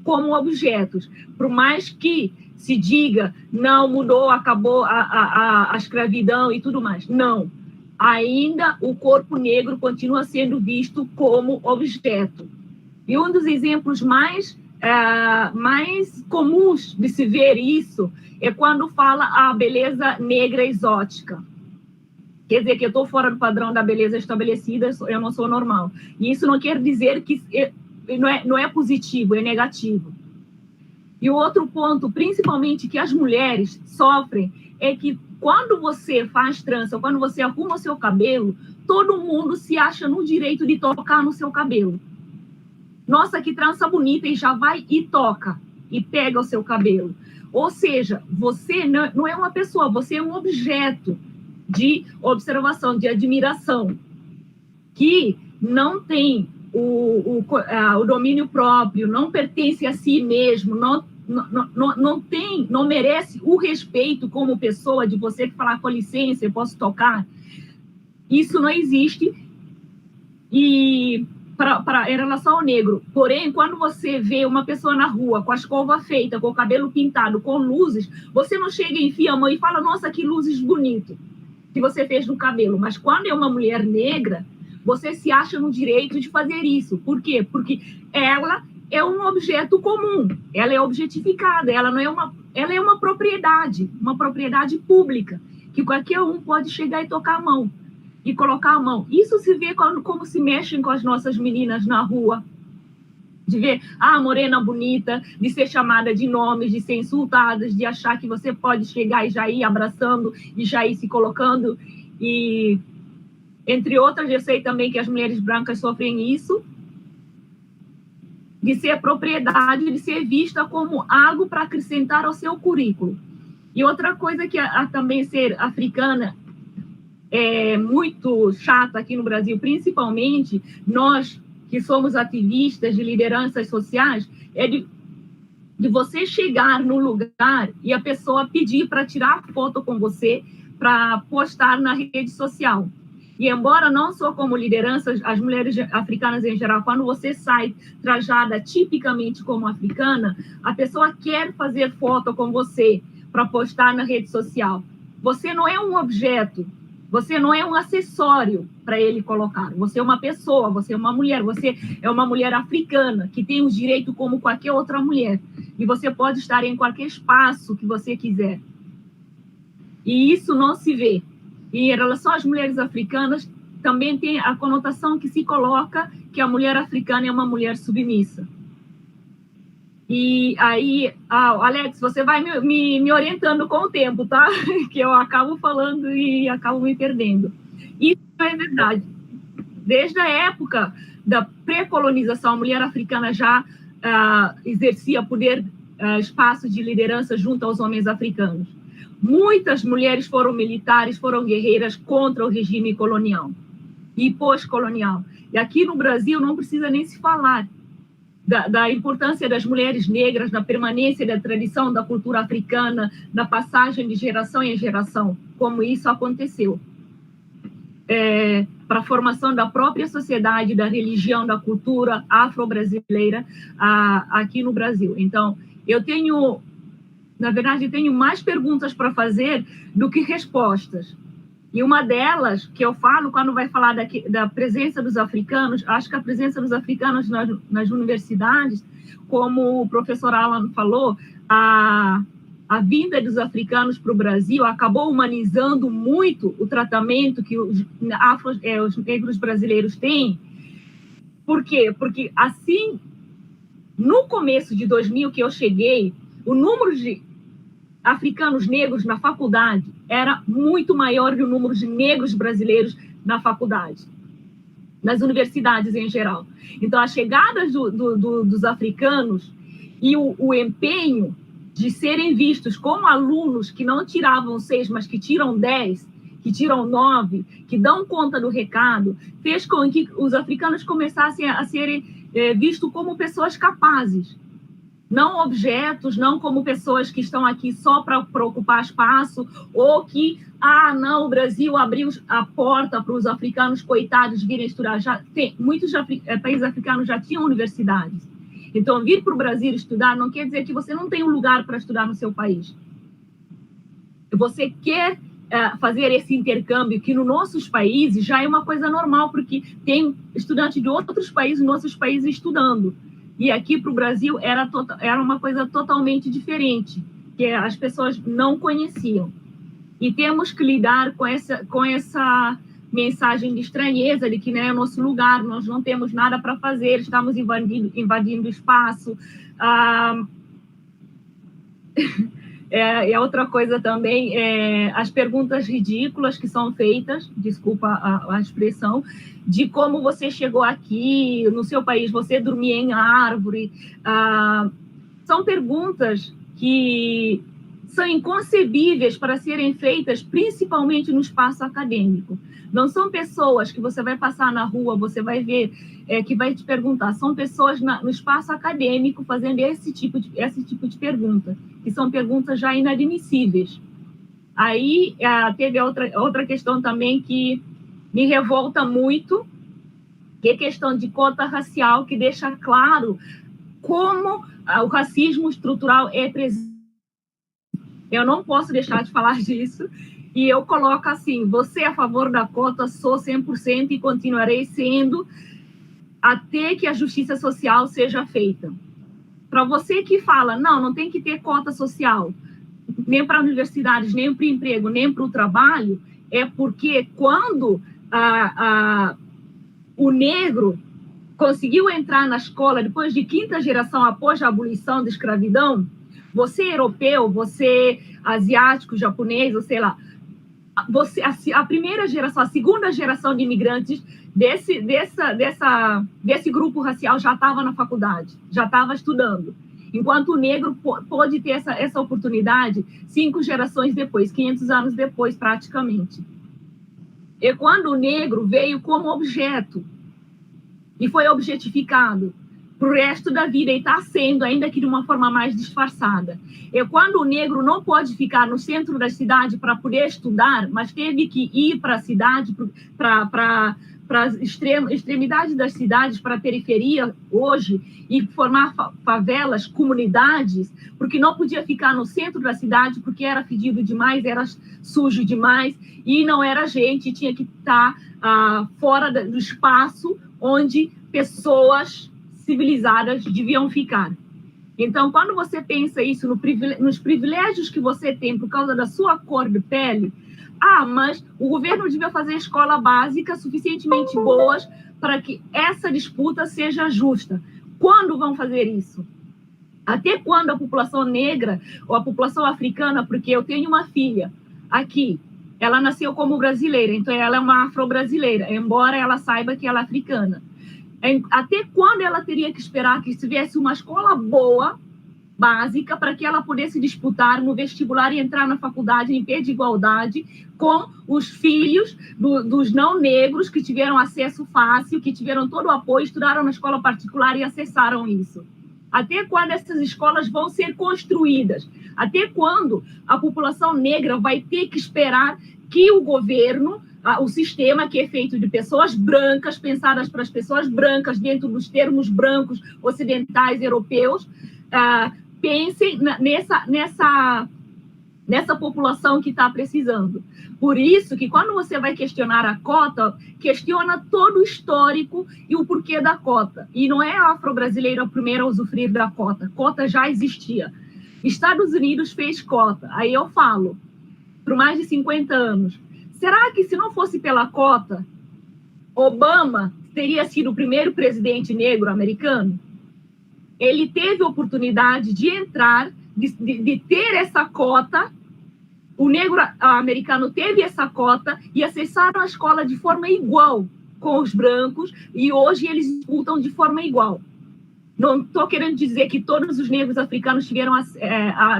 como objetos, por mais que se diga, não, mudou, acabou a escravidão e tudo mais, não. Ainda o corpo negro continua sendo visto como objeto. E um dos exemplos mais comuns de se ver isso é quando fala a beleza negra exótica. Quer dizer que eu estou fora do padrão da beleza estabelecida, eu não sou normal. E isso não quer dizer que não é positivo, é negativo. E o outro ponto, principalmente que as mulheres sofrem, é que quando você faz trança, quando você arruma o seu cabelo, todo mundo se acha no direito de tocar no seu cabelo. Nossa, que trança bonita, e já vai e toca, e pega o seu cabelo. Ou seja, você não é uma pessoa, você é um objeto de observação, de admiração, que não tem o domínio próprio, não pertence a si mesmo, não merece o respeito como pessoa, de você falar, com licença, eu posso tocar. Isso não existe. E em relação ao negro, porém, quando você vê uma pessoa na rua com a escova feita, com o cabelo pintado, com luzes, você não chega e enfia a mão e fala, nossa, que luzes bonito que você fez no cabelo. Mas quando é uma mulher negra, você se acha no direito de fazer isso. Por quê? Porque ela é um objeto comum, ela é objetificada, ela é uma propriedade pública, que qualquer um pode chegar e tocar a mão, e colocar a mão. Isso se vê como se mexem com as nossas meninas na rua, de ver a morena bonita, de ser chamada de nomes, de ser insultadas, de achar que você pode chegar e já ir abraçando, e já ir se colocando, e entre outras, eu sei também que as mulheres brancas sofrem isso, de ser propriedade, de ser vista como algo para acrescentar ao seu currículo. E outra coisa que também ser africana é muito chata aqui no Brasil, principalmente nós que somos ativistas de lideranças sociais, é de você chegar no lugar e a pessoa pedir para tirar foto com você, para postar na rede social. E embora não só como lideranças, as mulheres africanas em geral, quando você sai trajada tipicamente como africana, a pessoa quer fazer foto com você para postar na rede social. Você não é um objeto, você não é um acessório para ele colocar. Você é uma pessoa, você é uma mulher africana, que tem os direitos como qualquer outra mulher. E você pode estar em qualquer espaço que você quiser. E isso não se vê. E em relação às mulheres africanas, também tem a conotação que se coloca que a mulher africana é uma mulher submissa. E aí, Alex, você vai me orientando com o tempo, tá? Que eu acabo falando e acabo me perdendo. Isso é verdade. Desde a época da pré-colonização, a mulher africana já exercia poder, espaço de liderança junto aos homens africanos. Muitas mulheres foram militares, foram guerreiras contra o regime colonial e pós-colonial. E aqui no Brasil não precisa nem se falar. da importância das mulheres negras na permanência da tradição da cultura africana, na passagem de geração em geração, como isso aconteceu. Para a formação da própria sociedade, da religião, da cultura afro-brasileira aqui no Brasil. Então, na verdade, tenho mais perguntas para fazer do que respostas. E uma delas, que eu falo quando vai falar da presença dos africanos, acho que a presença dos africanos nas universidades, como o professor Alan falou, a vinda dos africanos para o Brasil acabou humanizando muito o tratamento que os negros brasileiros têm. Por quê? Porque, assim, no começo de 2000 que eu cheguei, o número de africanos negros na faculdade era muito maior que o número de negros brasileiros na faculdade, nas universidades em geral. Então, a chegada dos africanos e o empenho de serem vistos como alunos que não tiravam 6, mas que tiram 10, que tiram 9, que dão conta do recado, fez com que os africanos começassem a serem vistos como pessoas capazes, não objetos, não como pessoas que estão aqui só para ocupar espaço, ou que, não, o Brasil abriu a porta para os africanos coitados virem estudar. Muitos países africanos já tinham universidades. Então, vir para o Brasil estudar não quer dizer que você não tem um lugar para estudar no seu país. Você quer fazer esse intercâmbio, que nos nossos países já é uma coisa normal, porque tem estudantes de outros países, nossos países estudando. E aqui para o Brasil era uma coisa totalmente diferente, que as pessoas não conheciam. E temos que lidar com essa mensagem de estranheza, de que não é o nosso lugar, nós não temos nada para fazer, estamos invadindo espaço. Outra coisa também, as perguntas ridículas que são feitas, desculpa a expressão, de como você chegou aqui, no seu país, você dormia em árvore. São perguntas que são inconcebíveis para serem feitas, principalmente no espaço acadêmico. Não são pessoas que você vai passar na rua, você vai ver, que vai te perguntar. São pessoas no espaço acadêmico fazendo esse tipo de pergunta, que são perguntas já inadmissíveis. Aí teve outra questão também que me revolta muito, que é a questão de cota racial, que deixa claro como o racismo estrutural é presente. Eu não posso deixar de falar disso. E eu coloco assim: você é a favor da cota, sou 100% e continuarei sendo até que a justiça social seja feita. Para você que fala, não tem que ter cota social, nem para universidades, nem para o emprego, nem para o trabalho, é porque quando o negro conseguiu entrar na escola depois de 5ª geração após a abolição da escravidão, você europeu, você asiático, japonês, ou sei lá, a primeira geração, a 2ª geração de imigrantes desse grupo racial já estava na faculdade, já estava estudando. Enquanto o negro pôde ter essa oportunidade 5 gerações depois, 500 anos depois, praticamente. E quando o negro veio como objeto e foi objetificado para o resto da vida, e está sendo, ainda que de uma forma mais disfarçada. E quando o negro não pode ficar no centro da cidade para poder estudar, mas teve que ir para a cidade, para as extremidades das cidades, para a periferia hoje, e formar favelas, comunidades, porque não podia ficar no centro da cidade, porque era fedido demais, era sujo demais, e não era gente, tinha que estar fora do espaço onde pessoas civilizadas deviam ficar. Então, quando você pensa isso nos privilégios que você tem por causa da sua cor de pele, mas o governo devia fazer escola básica suficientemente boas para que essa disputa seja justa. Quando vão fazer isso? Até quando a população negra ou a população africana, porque eu tenho uma filha aqui, ela nasceu como brasileira, então ela é uma afro-brasileira, embora ela saiba que ela é africana. Até quando ela teria que esperar que tivesse uma escola boa básica para que ela pudesse disputar no vestibular e entrar na faculdade em pé de igualdade com os filhos dos não negros que tiveram acesso fácil, que tiveram todo o apoio, estudaram na escola particular e acessaram isso. Até quando essas escolas vão ser construídas? Até quando a população negra vai ter que esperar que o governo, o sistema que é feito de pessoas brancas, pensadas para as pessoas brancas, dentro dos termos brancos ocidentais europeus, pensem nessa população que está precisando. Por isso que quando você vai questionar a cota, questiona todo o histórico e o porquê da cota. E não é a afro-brasileira a primeira a usufruir da cota. Cota já existia. Estados Unidos fez cota. Aí eu falo, por mais de 50 anos. Será que se não fosse pela cota, Obama teria sido o primeiro presidente negro americano? Ele teve a oportunidade de entrar, de ter essa cota. O negro americano teve essa cota e acessaram a escola de forma igual com os brancos, e hoje eles disputam de forma igual. Não estou querendo dizer que todos os negros africanos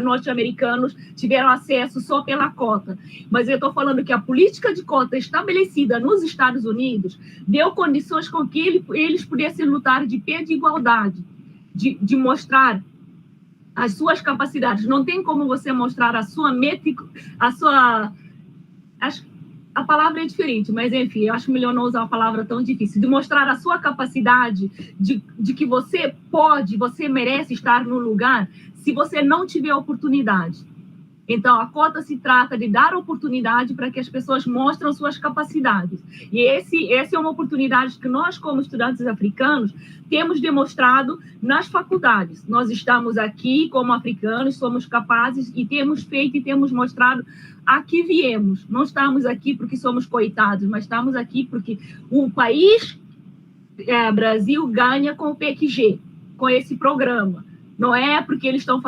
norte-americanos tiveram acesso só pela cota, mas eu estou falando que a política de cota estabelecida nos Estados Unidos deu condições com que eles pudessem lutar de pé de igualdade, de mostrar as suas capacidades. Não tem como você mostrar a palavra é diferente, mas enfim, eu acho melhor não usar uma palavra tão difícil, de mostrar a sua capacidade de que você merece estar no lugar se você não tiver oportunidade. Então, a cota se trata de dar oportunidade para que as pessoas mostrem suas capacidades. E essa é uma oportunidade que nós, como estudantes africanos, temos demonstrado nas faculdades. Nós estamos aqui como africanos, somos capazes e temos feito e temos mostrado a que viemos. Não estamos aqui porque somos coitados, mas estamos aqui porque o país, Brasil, ganha com o PQG, com esse programa. Não é porque eles estão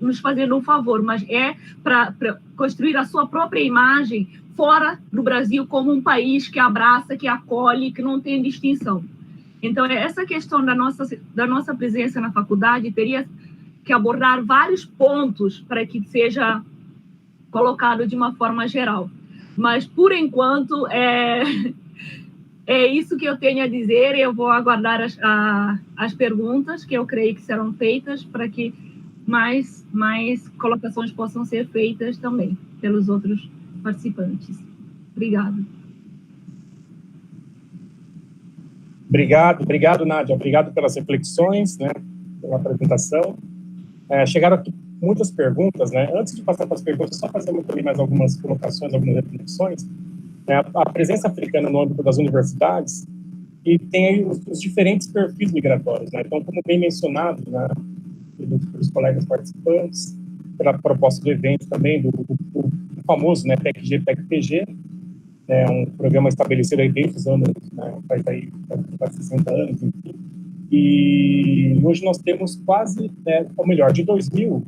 nos fazendo um favor, mas é para construir a sua própria imagem fora do Brasil como um país que abraça, que acolhe, que não tem distinção. Então, essa questão da nossa presença na faculdade teria que abordar vários pontos para que seja colocado de uma forma geral. Mas, por enquanto, é isso que eu tenho a dizer. Eu vou aguardar as perguntas que eu creio que serão feitas para que mais colocações possam ser feitas também pelos outros participantes. Obrigada. Obrigado, Nádia. Obrigado pelas reflexões, né, pela apresentação. Chegaram aqui muitas perguntas, né? Antes de passar para as perguntas, só fazer mais algumas colocações, algumas reflexões. A presença africana no âmbito das universidades e tem aí os diferentes perfis migratórios, né? Então, como bem mencionado, né, pelos colegas participantes, pela proposta do evento também, do famoso, né, PEC-G, é um programa estabelecido aí desde os anos, né, faz 60 anos, enfim. E hoje nós temos quase, ou melhor, de 2000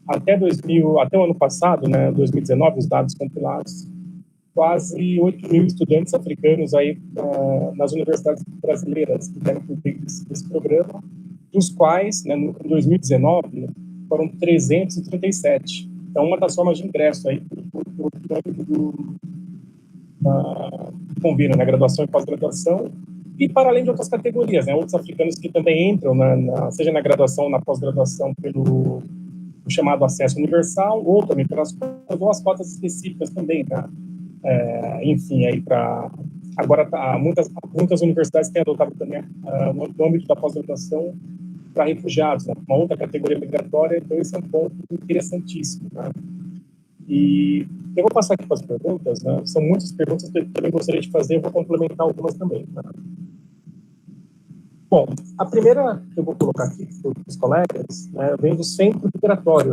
até o ano passado, né, 2019, os dados compilados, quase 8 mil estudantes africanos aí nas universidades brasileiras que deram cumprir esse programa, dos quais, né, em 2019, foram 337. Então, uma das formas de ingresso aí do convênio, né, graduação e pós-graduação, e para além de outras categorias, né, outros africanos que também entram, seja na graduação ou na pós-graduação pelo chamado acesso universal, ou também pelas cotas, ou as cotas específicas também, tá? Enfim, aí agora muitas universidades têm adotado também no âmbito da pós-graduação para refugiados, né, uma outra categoria migratória. Então esse é um ponto interessantíssimo, né? E eu vou passar aqui para as perguntas, né? São muitas perguntas que eu também gostaria de fazer, eu vou complementar algumas também, né? Bom, a primeira que eu vou colocar aqui para os colegas, né, vem do Centro Migratório.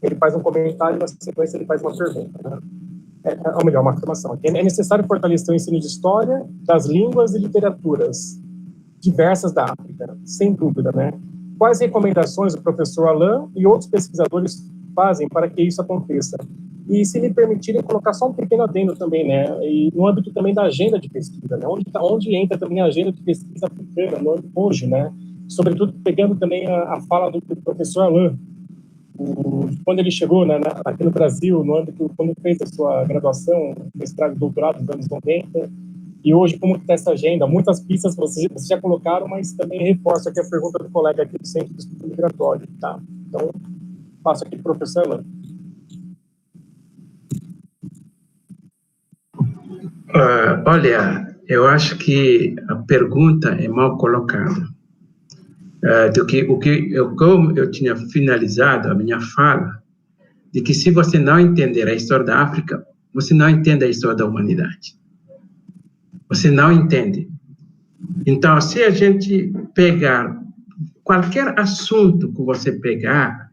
Ele faz um comentário e na sequência ele faz uma pergunta, né? Ou melhor, uma afirmação aqui. É necessário fortalecer o ensino de história, das línguas e literaturas diversas da África, sem dúvida, né? Quais recomendações o professor Alain e outros pesquisadores fazem para que isso aconteça? E, se me permitirem, colocar só um pequeno adendo também, né? E no âmbito também da agenda de pesquisa, né? Onde entra também a agenda de pesquisa africana hoje, né? sobretudo pegando também a fala do professor Alain, quando ele chegou aqui no Brasil, no âmbito, quando fez a sua graduação, mestrado e doutorado nos anos 90, e hoje como está essa agenda? Muitas pistas vocês já colocaram, mas também reforço aqui a pergunta do colega aqui do Centro de Estudo Migratório, tá? Então, passo aqui para o professor Alain. Olha, eu acho que a pergunta é mal colocada. Como eu tinha finalizado a minha fala, de que se você não entender a história da África, você não entende a história da humanidade. Você não entende. Então, se a gente pegar qualquer assunto que você pegar,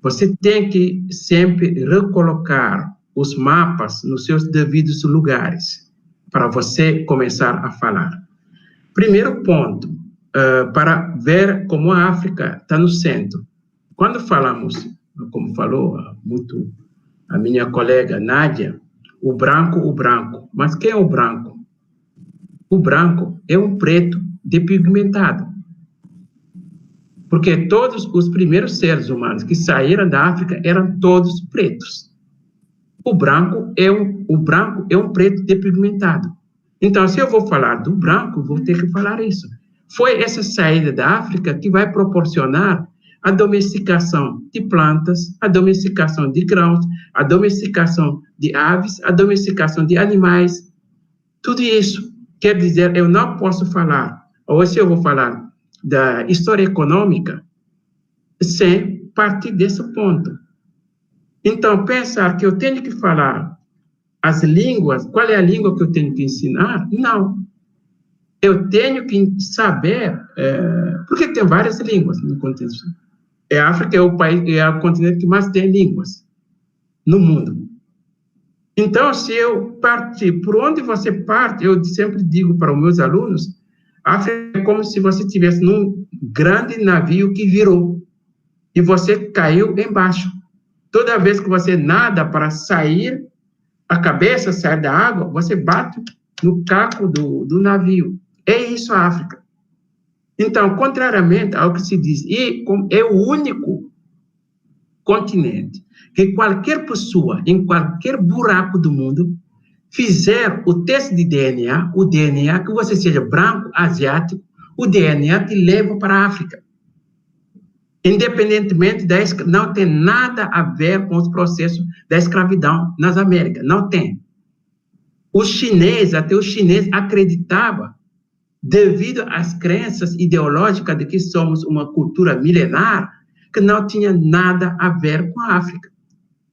você tem que sempre recolocar os mapas nos seus devidos lugares para você começar a falar. Primeiro ponto, para ver como a África está no centro. Quando falamos, como falou muito a minha colega Nádia, o branco. Mas quem é o branco? O branco é um preto depigmentado. Porque todos os primeiros seres humanos que saíram da África eram todos pretos. O branco é um preto depigmentado. Então, se eu vou falar do branco, vou ter que falar isso. Foi essa saída da África que vai proporcionar a domesticação de plantas, a domesticação de grãos, a domesticação de aves, a domesticação de animais. Tudo isso quer dizer, eu não posso falar, ou se eu vou falar da história econômica, sem partir desse ponto. Então, pensar que eu tenho que falar as línguas, qual é a língua que eu tenho que ensinar? Não. Eu tenho que saber, porque tem várias línguas no continente. A África é o continente que mais tem línguas no mundo. Então, se eu partir, por onde você parte, eu sempre digo para os meus alunos, a África é como se você estivesse num grande navio que virou, e você caiu embaixo. Toda vez que você nada para sair, a cabeça sai da água, você bate no caco do navio. É isso a África. Então, contrariamente ao que se diz, é o único continente que qualquer pessoa, em qualquer buraco do mundo, fizer o teste de DNA, o DNA, que você seja branco, asiático, o DNA te leva para a África. Independentemente não tem nada a ver com os processos da escravidão nas Américas, não tem. Até o chinês acreditava, devido às crenças ideológicas de que somos uma cultura milenar, que não tinha nada a ver com a África.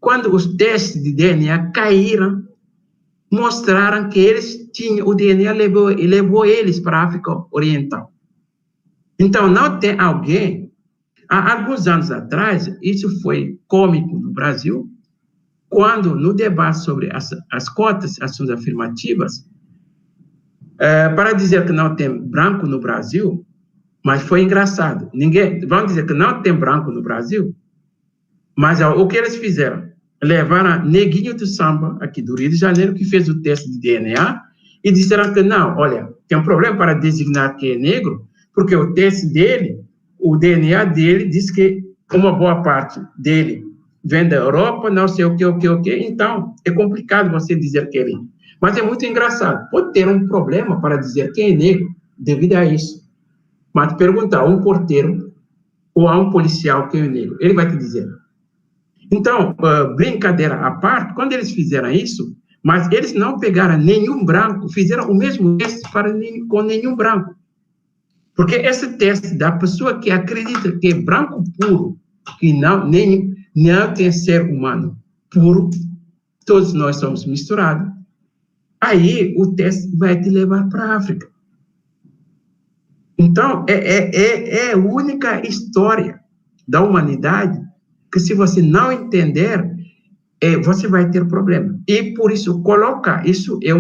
Quando os testes de DNA caíram, mostraram que eles tinham, o DNA levou eles para a África Oriental. Então, não tem alguém. Há alguns anos atrás, isso foi cômico no Brasil, quando, no debate sobre as cotas, ações afirmativas, para dizer que não tem branco no Brasil, mas foi engraçado. Vão dizer que não tem branco no Brasil, mas o que eles fizeram? Levaram Neguinho do Samba, aqui do Rio de Janeiro, que fez o teste de DNA, e disseram que não, olha, tem um problema para designar que é negro, porque o teste dele, o DNA dele diz que uma boa parte dele vem da Europa, não sei o que, então é complicado você dizer que ele é. Mas é muito engraçado, pode ter um problema para dizer quem é negro devido a isso. Mas perguntar a um porteiro ou a um policial quem é negro, ele vai te dizer. Então, brincadeira à parte, quando eles fizeram isso, mas eles não pegaram nenhum branco, fizeram o mesmo teste com nenhum branco. Porque esse teste da pessoa que acredita que é branco puro, que não tem ser humano puro, todos nós somos misturados, aí o teste vai te levar para a África. Então, é a única história da humanidade que, se você não entender, você vai ter problema. E, por isso, isso é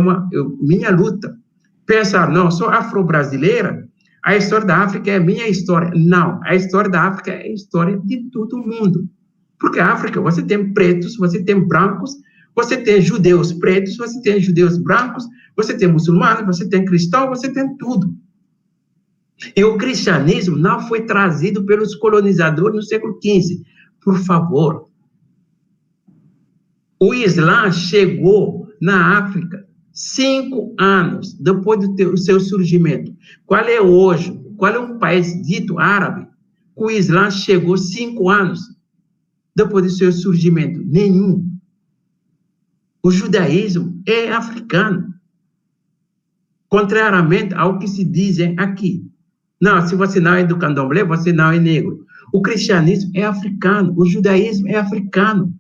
minha luta. Pensar, não, sou afro-brasileira, a história da África é a minha história. Não, a história da África é a história de todo mundo. Porque a África, você tem pretos, você tem brancos, você tem judeus pretos, você tem judeus brancos, você tem muçulmanos, você tem cristãos, você tem tudo. E o cristianismo não foi trazido pelos colonizadores no século XV. Por favor. O Islã chegou na África 5 anos depois do seu surgimento. Qual é hoje? Qual é um país dito árabe que o Islã chegou 5 anos depois do seu surgimento? Nenhum. O judaísmo é africano. Contrariamente ao que se dizem aqui. Não, se você não é do candomblé, você não é negro. O cristianismo é africano, o judaísmo é africano.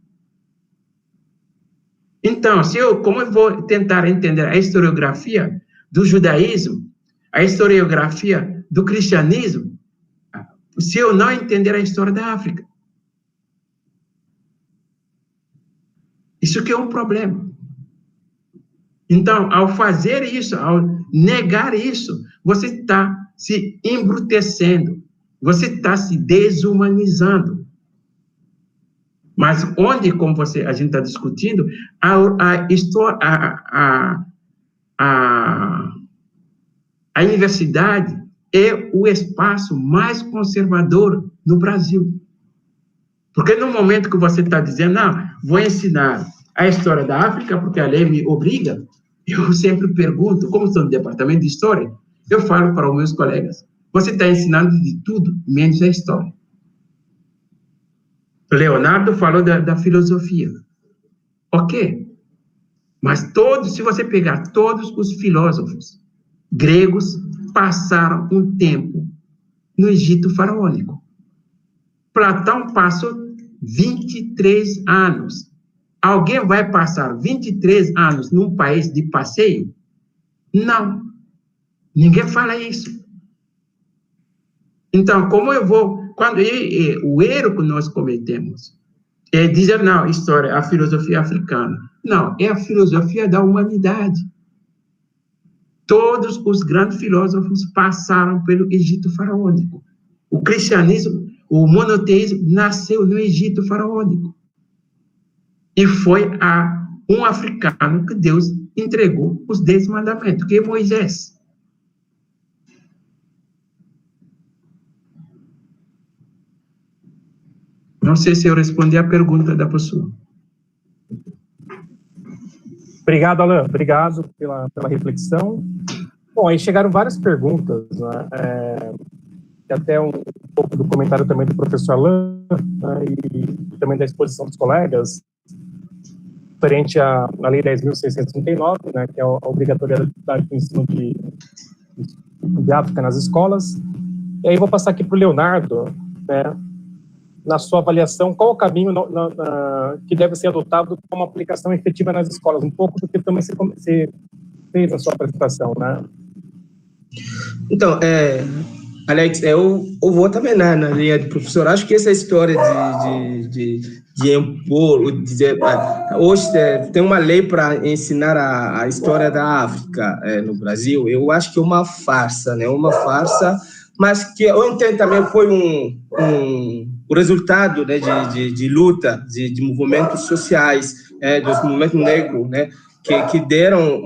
Então, como eu vou tentar entender a historiografia do judaísmo, a historiografia do cristianismo, se eu não entender a história da África? Isso que é um problema. Então, ao fazer isso, ao negar isso, você está se embrutecendo, você está se desumanizando. Mas onde, como a gente está discutindo, a universidade é o espaço mais conservador no Brasil. Porque no momento que você está dizendo, não, vou ensinar a história da África, porque a lei me obriga, eu sempre pergunto, como estou no departamento de história, eu falo para os meus colegas, você está ensinando de tudo, menos a história. Leonardo falou da filosofia. Ok. Mas se você pegar todos os filósofos gregos, passaram um tempo no Egito faraônico. Platão passou 23 anos. Alguém vai passar 23 anos num país de passeio? Não. Ninguém fala isso. Então, como eu vou... o erro que nós cometemos é dizer, não, história, a filosofia africana. Não, é a filosofia da humanidade. Todos os grandes filósofos passaram pelo Egito faraônico. O cristianismo, o monoteísmo, nasceu no Egito faraônico. E foi a um africano que Deus entregou os 10 mandamentos, que é Moisés. Não sei se eu respondi a pergunta da pessoa. Obrigado, Alain. Obrigado pela reflexão. Bom, aí chegaram várias perguntas, né? E até um pouco do comentário também do professor Alain, né? E também da exposição dos colegas, referente à Lei 10.639, né? Que é a obrigatoriedade do ensino de África nas escolas. E aí vou passar aqui para o Leonardo, né? Na sua avaliação, qual o caminho que deve ser adotado para uma aplicação efetiva nas escolas? Um pouco do que também você fez na sua apresentação, né? Então, Alex, eu vou também na linha do professor. Acho que essa história de impor, hoje tem uma lei para ensinar a história da África no Brasil. Eu acho que é uma farsa, né? Uma farsa, mas que eu entendo também foi o resultado, né, de luta, de movimentos sociais, dos movimentos negros, né, que deram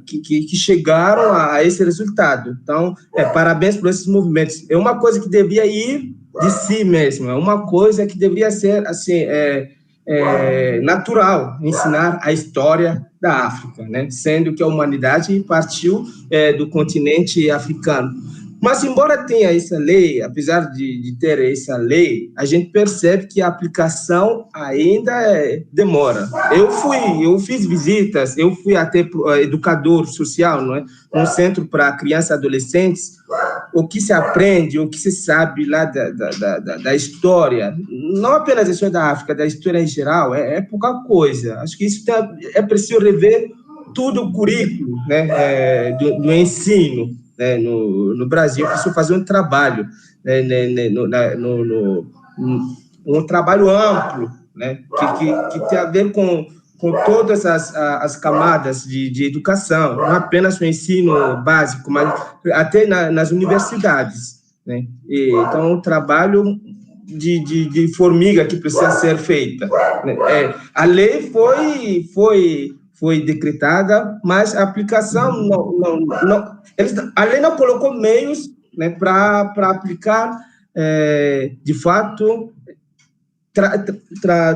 que chegaram a esse resultado. Então, parabéns por esses movimentos. É uma coisa que devia ir de si mesmo, é uma coisa que deveria ser assim, natural, ensinar a história da África, né, sendo que a humanidade partiu do continente africano. Mas, embora tenha essa lei, apesar de ter essa lei, a gente percebe que a aplicação ainda demora. Eu fiz visitas, eu fui até educador social, não é? Um centro para crianças e adolescentes. O que se aprende, o que se sabe lá da história, não apenas da história da África, da história em geral, é pouca coisa. Acho que isso é preciso rever todo o currículo, né, do ensino. No Brasil, preciso fazer um trabalho, um trabalho amplo, né, que tem a ver com todas as camadas de educação, não apenas no ensino básico, mas até nas universidades, né? Então, é um trabalho de formiga que precisa ser feita, né? A lei foi decretada, mas a aplicação a lei não colocou meios né, para aplicar, de fato,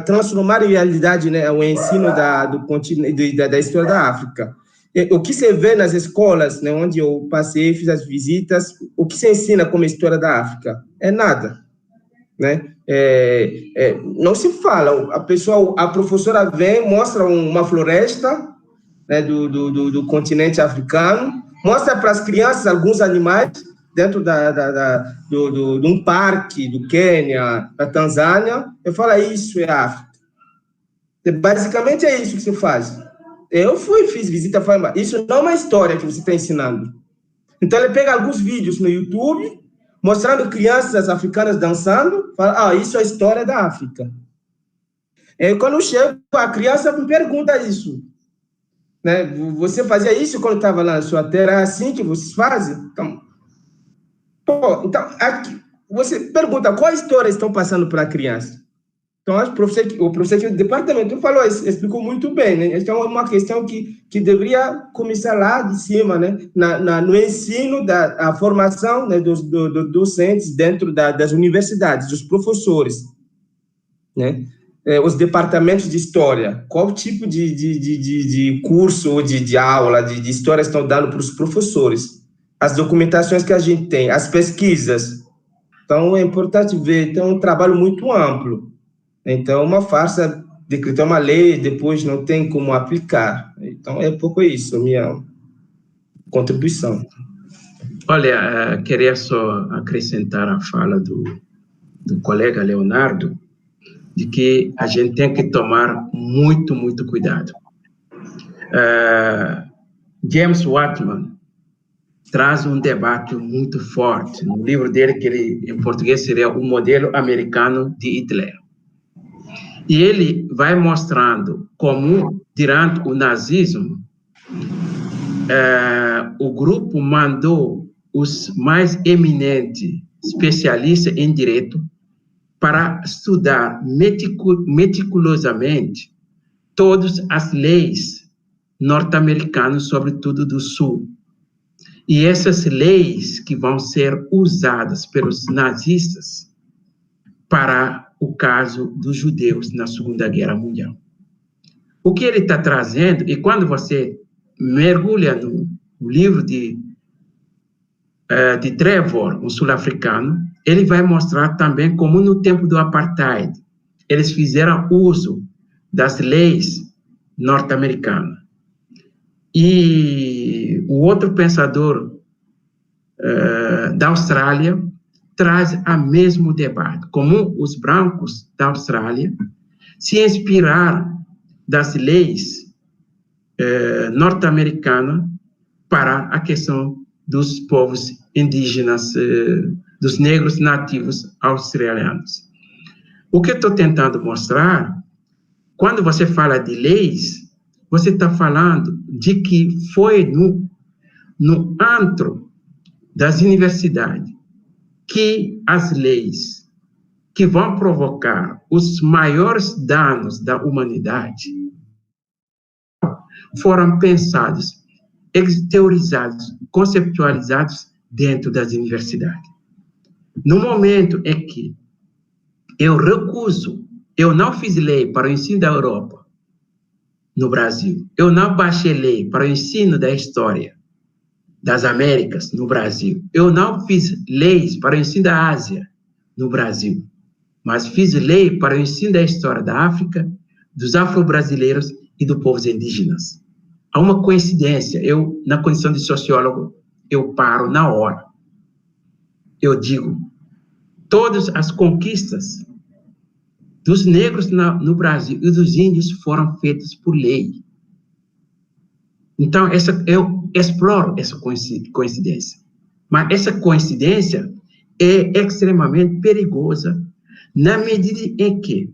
transformar em realidade, né, o ensino da história da África. O que se vê nas escolas, né, onde eu passei, fiz as visitas, o que se ensina como história da África? É nada, né? Não se fala. A professora vem, mostra uma floresta, né, do continente africano, mostra para as crianças alguns animais dentro de um parque do Quênia, da Tanzânia, e fala, isso é África. Basicamente é isso que se faz. Eu fiz visita, isso não é uma história que você está ensinando. Então, ele pega alguns vídeos no YouTube, mostrando crianças africanas dançando, fala, isso é a história da África. E quando eu chego, a criança me pergunta isso. Né? Você fazia isso quando estava lá na sua terra? É assim que vocês fazem? Então aqui, você pergunta qual história estão passando para a criança. Então, o professor do departamento falou, explicou muito bem, né? Então, é uma questão que deveria começar lá de cima, né? No ensino, a formação, né, dos docentes dentro das universidades, dos professores, né? Os departamentos de história, qual tipo de curso ou de aula, de história estão dando para os professores, as documentações que a gente tem, as pesquisas. Então, é importante ver, então, é um trabalho muito amplo. Então, uma farsa decretar uma lei, depois não tem como aplicar. Então, é pouco isso, a minha contribuição. Olha, queria só acrescentar a fala do colega Leonardo, de que a gente tem que tomar muito, muito cuidado. James Watman traz um debate muito forte no livro dele, que em português seria O Modelo Americano de Hitler. E ele vai mostrando como, durante o nazismo, o grupo mandou os mais eminentes especialistas em direito para estudar meticulosamente todas as leis norte-americanas, sobretudo do Sul. E essas leis que vão ser usadas pelos nazistas para o caso dos judeus na Segunda Guerra Mundial. O que ele está trazendo, e quando você mergulha no livro de Trevor, um sul-africano, ele vai mostrar também como no tempo do apartheid eles fizeram uso das leis norte-americanas. E o outro pensador da Austrália traz o mesmo debate, como os brancos da Austrália se inspiraram das leis norte-americanas para a questão dos povos indígenas, dos negros nativos australianos. O que eu estou tentando mostrar, quando você fala de leis, você está falando de que foi no antro das universidades que as leis que vão provocar os maiores danos da humanidade foram pensados, teorizados, conceptualizados dentro das universidades. No momento em que eu não fiz lei para o ensino da Europa no Brasil, eu não baixei lei para o ensino da história das Américas no Brasil, eu não fiz leis para o ensino da Ásia no Brasil, mas fiz lei para o ensino da história da África, dos afro-brasileiros e dos povos indígenas. Há uma coincidência, na condição de sociólogo, eu paro na hora. Eu digo, todas as conquistas dos negros no Brasil e dos índios foram feitas por lei. Então, eu exploro essa coincidência. Mas essa coincidência é extremamente perigosa na medida em que,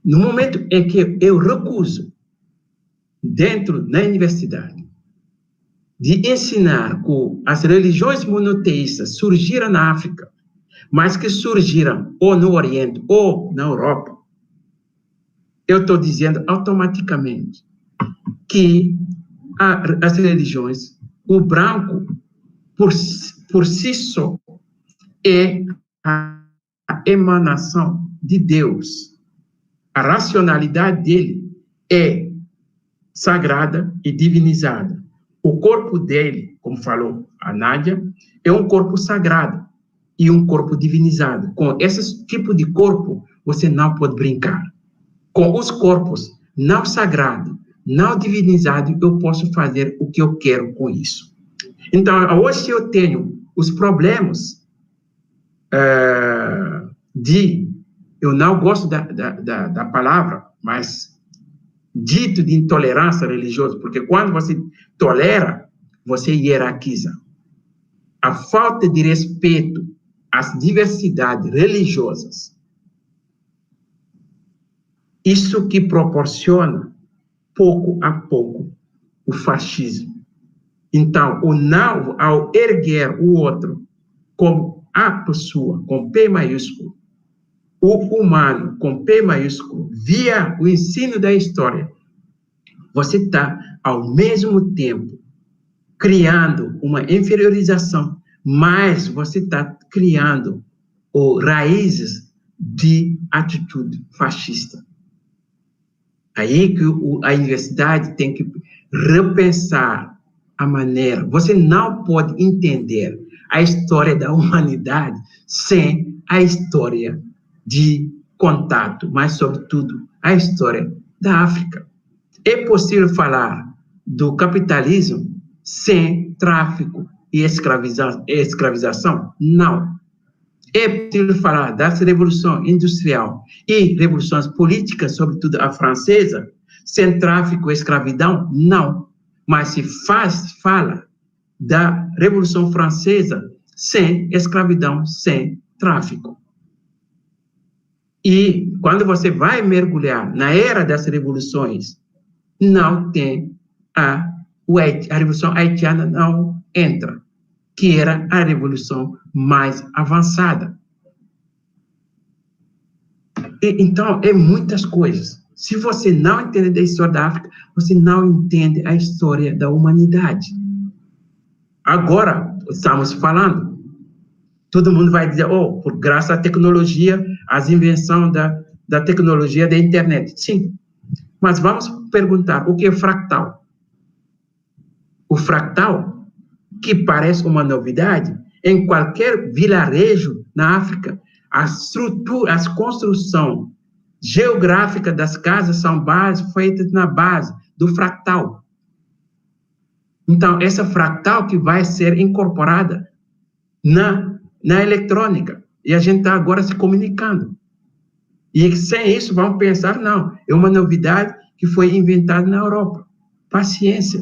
no momento em que eu recuso, dentro da universidade, de ensinar que as religiões monoteístas surgiram na África, mas que surgiram ou no Oriente ou na Europa, eu estou dizendo automaticamente que as religiões, o branco, por si só, é a emanação de Deus. A racionalidade dele é sagrada e divinizada. O corpo dele, como falou a Nádia, é um corpo sagrado e um corpo divinizado. Com esse tipo de corpo, você não pode brincar. Com os corpos não sagrados, não divinizados, eu posso fazer o que eu quero com isso. Então, hoje eu tenho os problemas eu não gosto da palavra, mas dito de intolerância religiosa, porque quando você tolera, você hierarquiza. A falta de respeito às diversidades religiosas, isso que proporciona, pouco a pouco, o fascismo. Então, o não, ao erguer o outro como a pessoa, com P maiúsculo, o humano, com P maiúsculo, via o ensino da história, você está, ao mesmo tempo, criando uma inferiorização, mas você está criando raízes de atitude fascista. Aí que a universidade tem que repensar a maneira. Você não pode entender a história da humanidade sem a história de contato, mas, sobretudo, a história da África. É possível falar do capitalismo sem tráfico e escravização? Não. É possível falar da revolução industrial e revoluções políticas, sobretudo a francesa, sem tráfico e escravidão? Não. Mas se fala da Revolução Francesa sem escravidão, sem tráfico. E quando você vai mergulhar na era das revoluções, não tem a Revolução Haitiana não entra, que era a revolução mais avançada. Então, é muitas coisas. Se você não entende a história da África, você não entende a história da humanidade. Agora, estamos falando, todo mundo vai dizer, por graças à tecnologia, as invenções da tecnologia da internet. Sim, mas vamos perguntar, o que é fractal? O fractal, que parece uma novidade, em qualquer vilarejo na África, as construções geográficas das casas são feitas na base do fractal. Então, essa fractal que vai ser incorporada na eletrônica. E a gente está agora se comunicando. E sem isso, vamos pensar, não, é uma novidade que foi inventada na Europa. Paciência.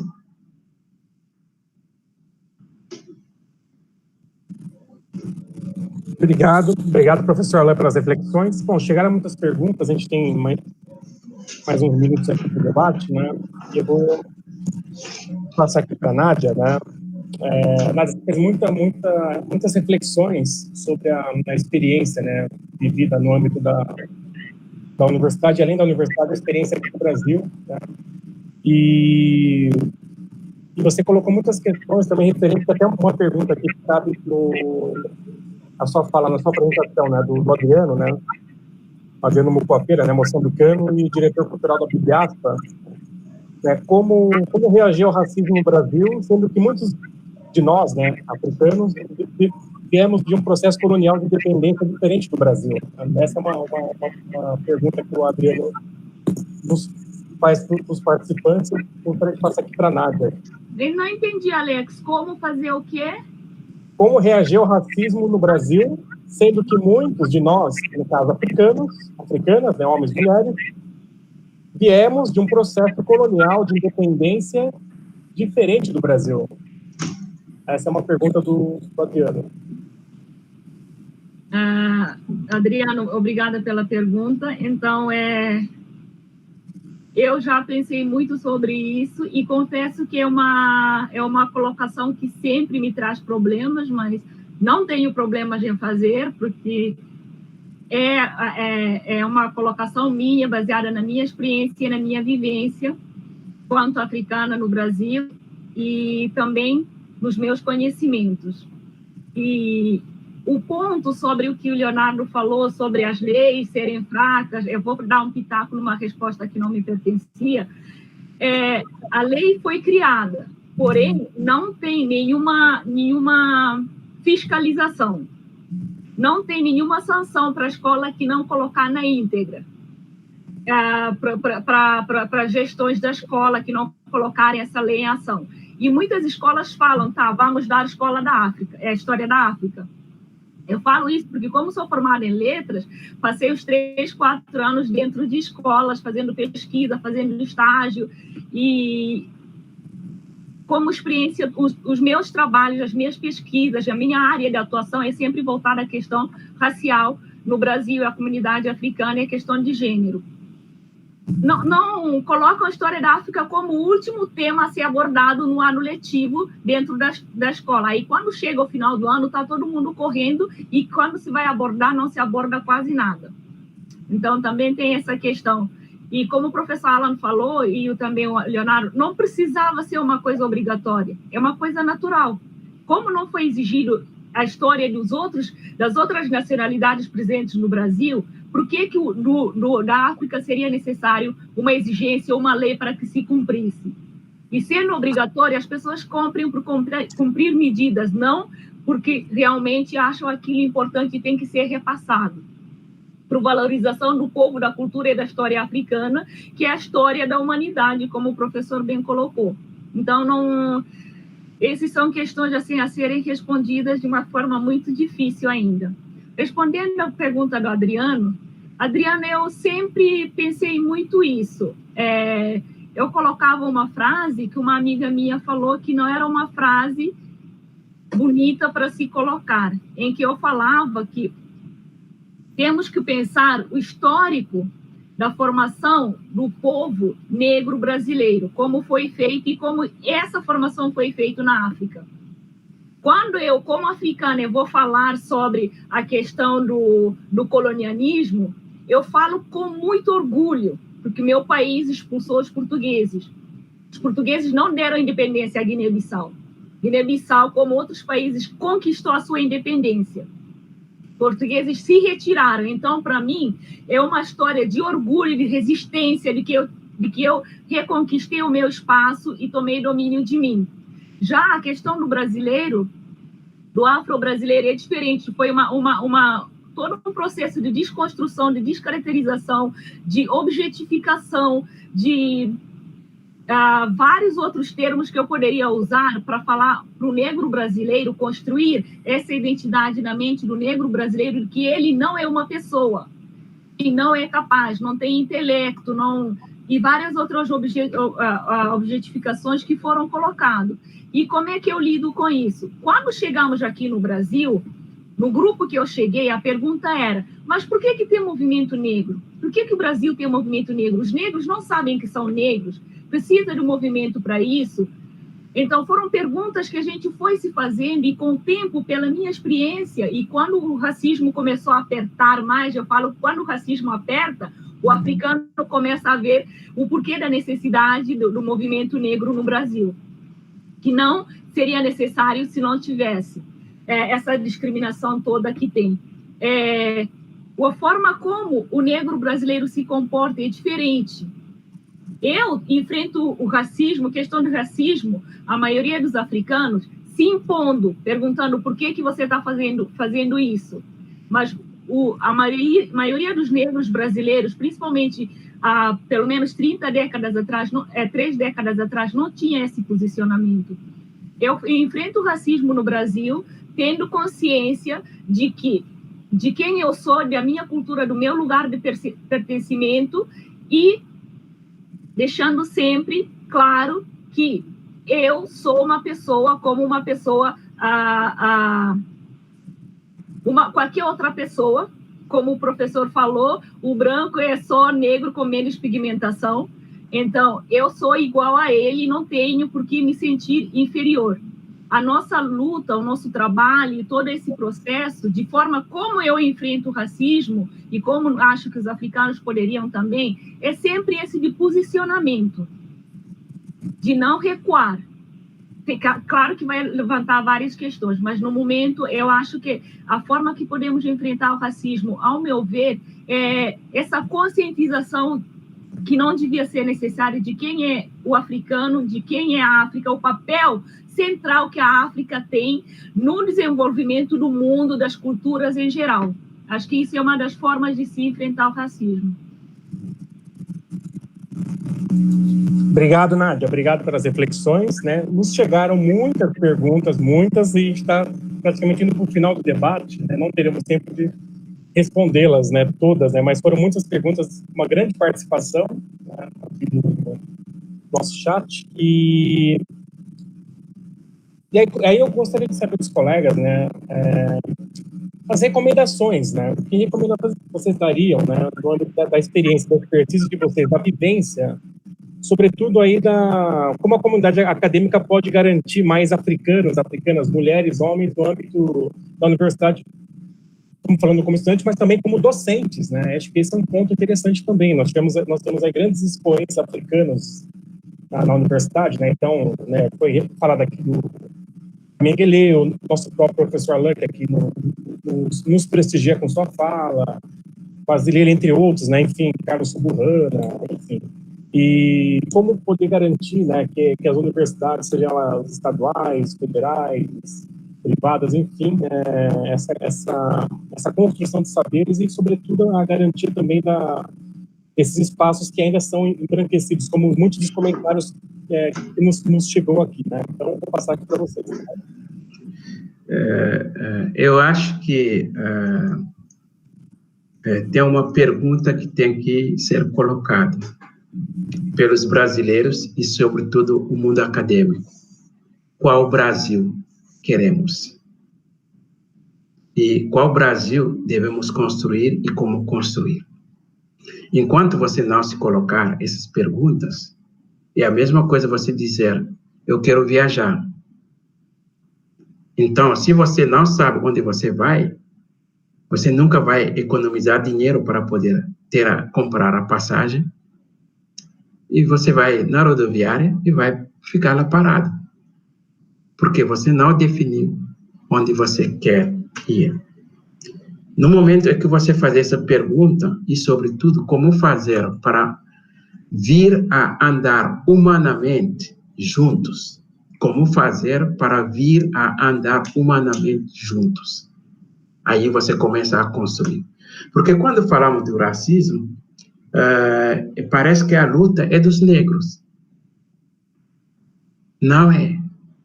Obrigado, professor Alain, pelas reflexões. Bom, chegaram muitas perguntas, a gente tem mais uns minutos aqui para o debate, né? E eu vou passar aqui para a Nádia, né? Nádia fez muitas reflexões sobre a experiência, né, vivida no âmbito da universidade, além da universidade, a experiência aqui no Brasil, né? E você colocou muitas questões também referentes, até uma pergunta aqui que cabe na sua apresentação, né, do Adriano, né, Adriano Mucoapeira, né, moçambicano e diretor cultural da Bibliaspa, né, como reagir ao racismo no Brasil, sendo que muitos de nós, né, africanos, viemos de um processo colonial de independência diferente do Brasil. Essa é uma pergunta que o Adriano nos faz para os participantes, eu gostaria de passar aqui para a Nádia. Eu não entendi, Alex, como fazer o quê? Como reagir ao racismo no Brasil, sendo que muitos de nós, no caso africanas, né, homens e mulheres, viemos de um processo colonial de independência diferente do Brasil. Essa é uma pergunta do Adriano. Adriano, obrigada pela pergunta. Então, eu já pensei muito sobre isso e confesso que é uma colocação que sempre me traz problemas, mas não tenho problemas em fazer, porque é uma colocação minha, baseada na minha experiência e na minha vivência quanto africana no Brasil e também nos meus conhecimentos. E o ponto sobre o que o Leonardo falou, sobre as leis serem fracas, eu vou dar um pitaco numa resposta que não me pertencia. A lei foi criada, porém, não tem nenhuma fiscalização. Não tem nenhuma sanção para a escola que não colocar na íntegra. Para gestões da escola que não colocarem essa lei em ação. E muitas escolas falam, tá, vamos dar a escola da África, a história da África. Eu falo isso porque, como sou formada em letras, passei os 3, 4 anos dentro de escolas, fazendo pesquisa, fazendo estágio, e como experiência, os meus trabalhos, as minhas pesquisas, a minha área de atuação é sempre voltada à questão racial no Brasil, a comunidade africana e a questão de gênero. Não colocam a história da África como o último tema a ser abordado no ano letivo dentro da escola. Aí, quando chega o final do ano, está todo mundo correndo e quando se vai abordar, não se aborda quase nada. Então, também tem essa questão. E como o professor Alan falou, e também o Leonardo, não precisava ser uma coisa obrigatória, é uma coisa natural. Como não foi exigido a história das outras nacionalidades presentes no Brasil, por que da África seria necessário uma exigência ou uma lei para que se cumprisse? E sendo obrigatório, as pessoas cumprem por cumprir medidas, não porque realmente acham aquilo importante e tem que ser repassado. Para a valorização do povo, da cultura e da história africana, que é a história da humanidade, como o professor bem colocou. Então, essas são questões assim, a serem respondidas de uma forma muito difícil ainda. Respondendo à pergunta do Adriano, eu sempre pensei muito isso. Eu colocava uma frase que uma amiga minha falou que não era uma frase bonita para se colocar, em que eu falava que temos que pensar o histórico da formação do povo negro brasileiro, como foi feito e como essa formação foi feita na África. Quando eu, como africana, eu vou falar sobre a questão do colonialismo, eu falo com muito orgulho, porque meu país expulsou os portugueses. Os portugueses não deram independência à Guiné-Bissau. Guiné-Bissau, como outros países, conquistou a sua independência. Portugueses se retiraram. Então, para mim, é uma história de orgulho, de resistência, de que eu reconquistei o meu espaço e tomei domínio de mim. Já a questão do brasileiro, do afro-brasileiro, é diferente. Foi todo um processo de desconstrução, de descaracterização, de objetificação, de vários outros termos que eu poderia usar para falar para o negro brasileiro, construir essa identidade na mente do negro brasileiro, de que ele não é uma pessoa, que não é capaz, não tem intelecto, e várias outras objetificações que foram colocadas. E como é que eu lido com isso? Quando chegamos aqui no Brasil, no grupo que eu cheguei, a pergunta era, mas por que tem movimento negro? Por que o Brasil tem movimento negro? Os negros não sabem que são negros? Precisa de um movimento para isso? Então, foram perguntas que a gente foi se fazendo e, com o tempo, pela minha experiência, e quando o racismo começou a apertar mais, eu falo, quando o racismo aperta, o africano começa a ver o porquê da necessidade do movimento negro no Brasil, que não seria necessário se não tivesse essa discriminação toda que tem. A forma como o negro brasileiro se comporta é diferente. Eu enfrento o racismo, questão do racismo, a maioria dos africanos se impondo, perguntando por que você está fazendo isso. Mas a maioria dos negros brasileiros, principalmente há pelo menos 3 décadas atrás, não tinha esse posicionamento. Eu enfrento o racismo no Brasil, tendo consciência de quem eu sou, da minha cultura, do meu lugar de pertencimento e deixando sempre claro que eu sou uma pessoa como uma pessoa, qualquer outra pessoa, como o professor falou, o branco é só negro com menos pigmentação, então eu sou igual a ele e não tenho por que me sentir inferior. A nossa luta, o nosso trabalho, todo esse processo, de forma como eu enfrento o racismo e como acho que os africanos poderiam também, é sempre esse de posicionamento, de não recuar, claro que vai levantar várias questões, mas no momento eu acho que a forma que podemos enfrentar o racismo, ao meu ver, é essa conscientização que não devia ser necessária de quem é o africano, de quem é a África, o papel central que a África tem no desenvolvimento do mundo, das culturas em geral. Acho que isso é uma das formas de se enfrentar o racismo. Obrigado, Nádia. Obrigado pelas reflexões, né? Nos chegaram muitas perguntas, e a gente está praticamente indo para o final do debate, né? Não teremos tempo de respondê-las, né, todas, né? Mas foram muitas perguntas, uma grande participação, né, aqui no nosso chat. E aí eu gostaria de saber dos colegas, né, as recomendações, né? Que recomendações vocês dariam, né, no âmbito da experiência, da expertise de vocês, da vivência, sobretudo aí como a comunidade acadêmica pode garantir mais africanas, mulheres, homens no âmbito da universidade, como falando como estudante, mas também como docentes, né? Acho que esse é um ponto interessante também. Nós temos aí grandes expoentes africanos na universidade, né? Então, né, foi falado aqui do Mengele, o nosso próprio professor Alain, que aqui nos prestigia com sua fala, Basílio, entre outros, né? Enfim, Carlos Suburrana, enfim. E como poder garantir, né, que as universidades, sejam elas estaduais, federais, privadas, enfim, essa construção de saberes e, sobretudo, a garantia também desses espaços que ainda são embranquecidos, como muitos dos comentários que nos chegou aqui, né? Então, vou passar aqui para vocês. Eu acho que tem uma pergunta que tem que ser colocada pelos brasileiros e, sobretudo, o mundo acadêmico. Qual Brasil queremos? E qual Brasil devemos construir e como construir? Enquanto você não se colocar essas perguntas, é a mesma coisa você dizer, eu quero viajar. Então, se você não sabe onde você vai, você nunca vai economizar dinheiro para poder comprar a passagem, e você vai na rodoviária e vai ficar lá parado. Porque você não definiu onde você quer ir. No momento em que você faz essa pergunta, e sobretudo, como fazer para vir a andar humanamente juntos, como fazer para vir a andar humanamente juntos, aí você começa a construir. Porque quando falamos do racismo, parece que a luta é dos negros. Não é.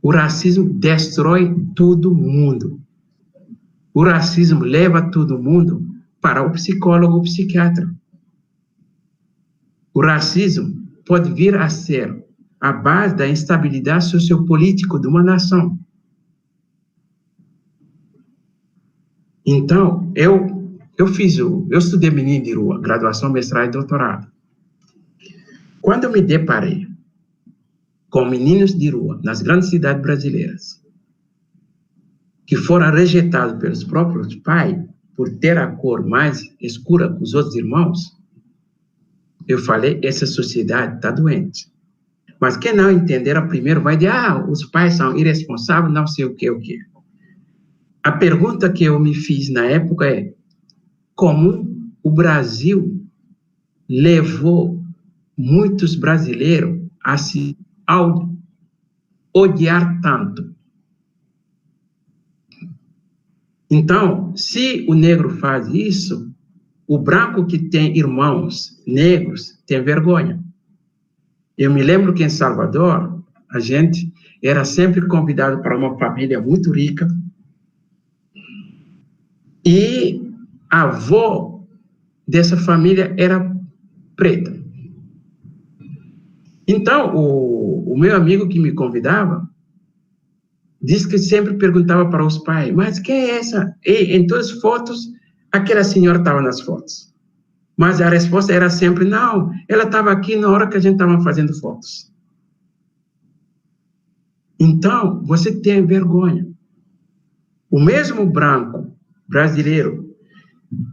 O racismo destrói todo mundo. O racismo leva todo mundo para o psicólogo, o psiquiatra. O racismo pode vir a ser a base da instabilidade sociopolítica de uma nação. Então, eu estudei menino de rua, graduação, mestrado e doutorado. Quando eu me deparei com meninos de rua nas grandes cidades brasileiras, que foram rejeitados pelos próprios pais por ter a cor mais escura que os outros irmãos, eu falei, essa sociedade está doente. Mas quem não entender, primeiro vai dizer, os pais são irresponsáveis, não sei o que. A pergunta que eu me fiz na época é, como o Brasil levou muitos brasileiros a se odiar tanto? Então, se o negro faz isso, o branco que tem irmãos negros tem vergonha. Eu me lembro que em Salvador, a gente era sempre convidado para uma família muito rica e a avó dessa família era preta. Então, o meu amigo que me convidava disse que sempre perguntava para os pais, mas quem é essa? E em todas as fotos, aquela senhora estava nas fotos. Mas a resposta era sempre, não, ela estava aqui na hora que a gente estava fazendo fotos. Então, você tem vergonha. O mesmo branco brasileiro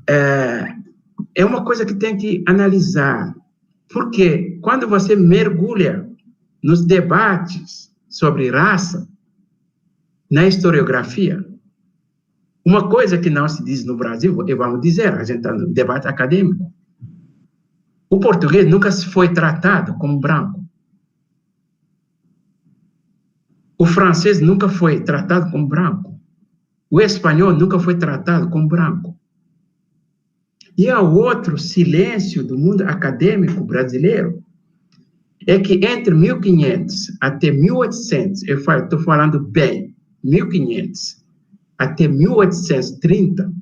é uma coisa que tem que analisar. Porque quando você mergulha nos debates sobre raça na historiografia. Uma coisa que não se diz no Brasil, e vamos dizer, a gente está no debate acadêmico, o português nunca foi tratado como branco. O francês nunca foi tratado como branco. O espanhol nunca foi tratado como branco. E há outro silêncio do mundo acadêmico brasileiro, é que entre 1500 até 1800, eu estou falando bem, 1500 até 1830,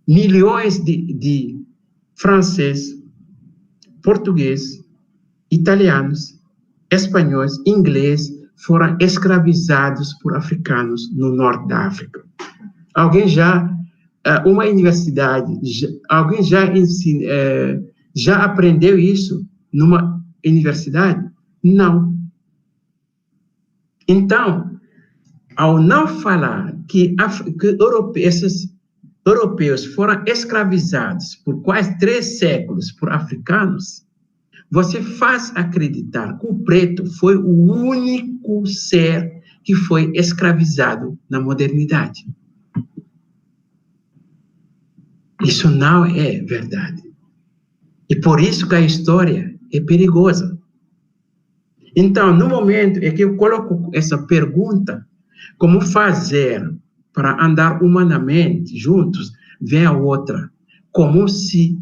milhões de franceses, portugueses, italianos, espanhóis, ingleses foram escravizados por africanos no norte da África. Alguém já, uma universidade, alguém já aprendeu isso numa universidade? Não. Então, ao não falar que esses europeus foram escravizados por quase 3 séculos por africanos, você faz acreditar que o preto foi o único ser que foi escravizado na modernidade. Isso não é verdade. E por isso que a história é perigosa. Então, no momento em que eu coloco essa pergunta, como fazer para andar humanamente juntos, vem a outra, como se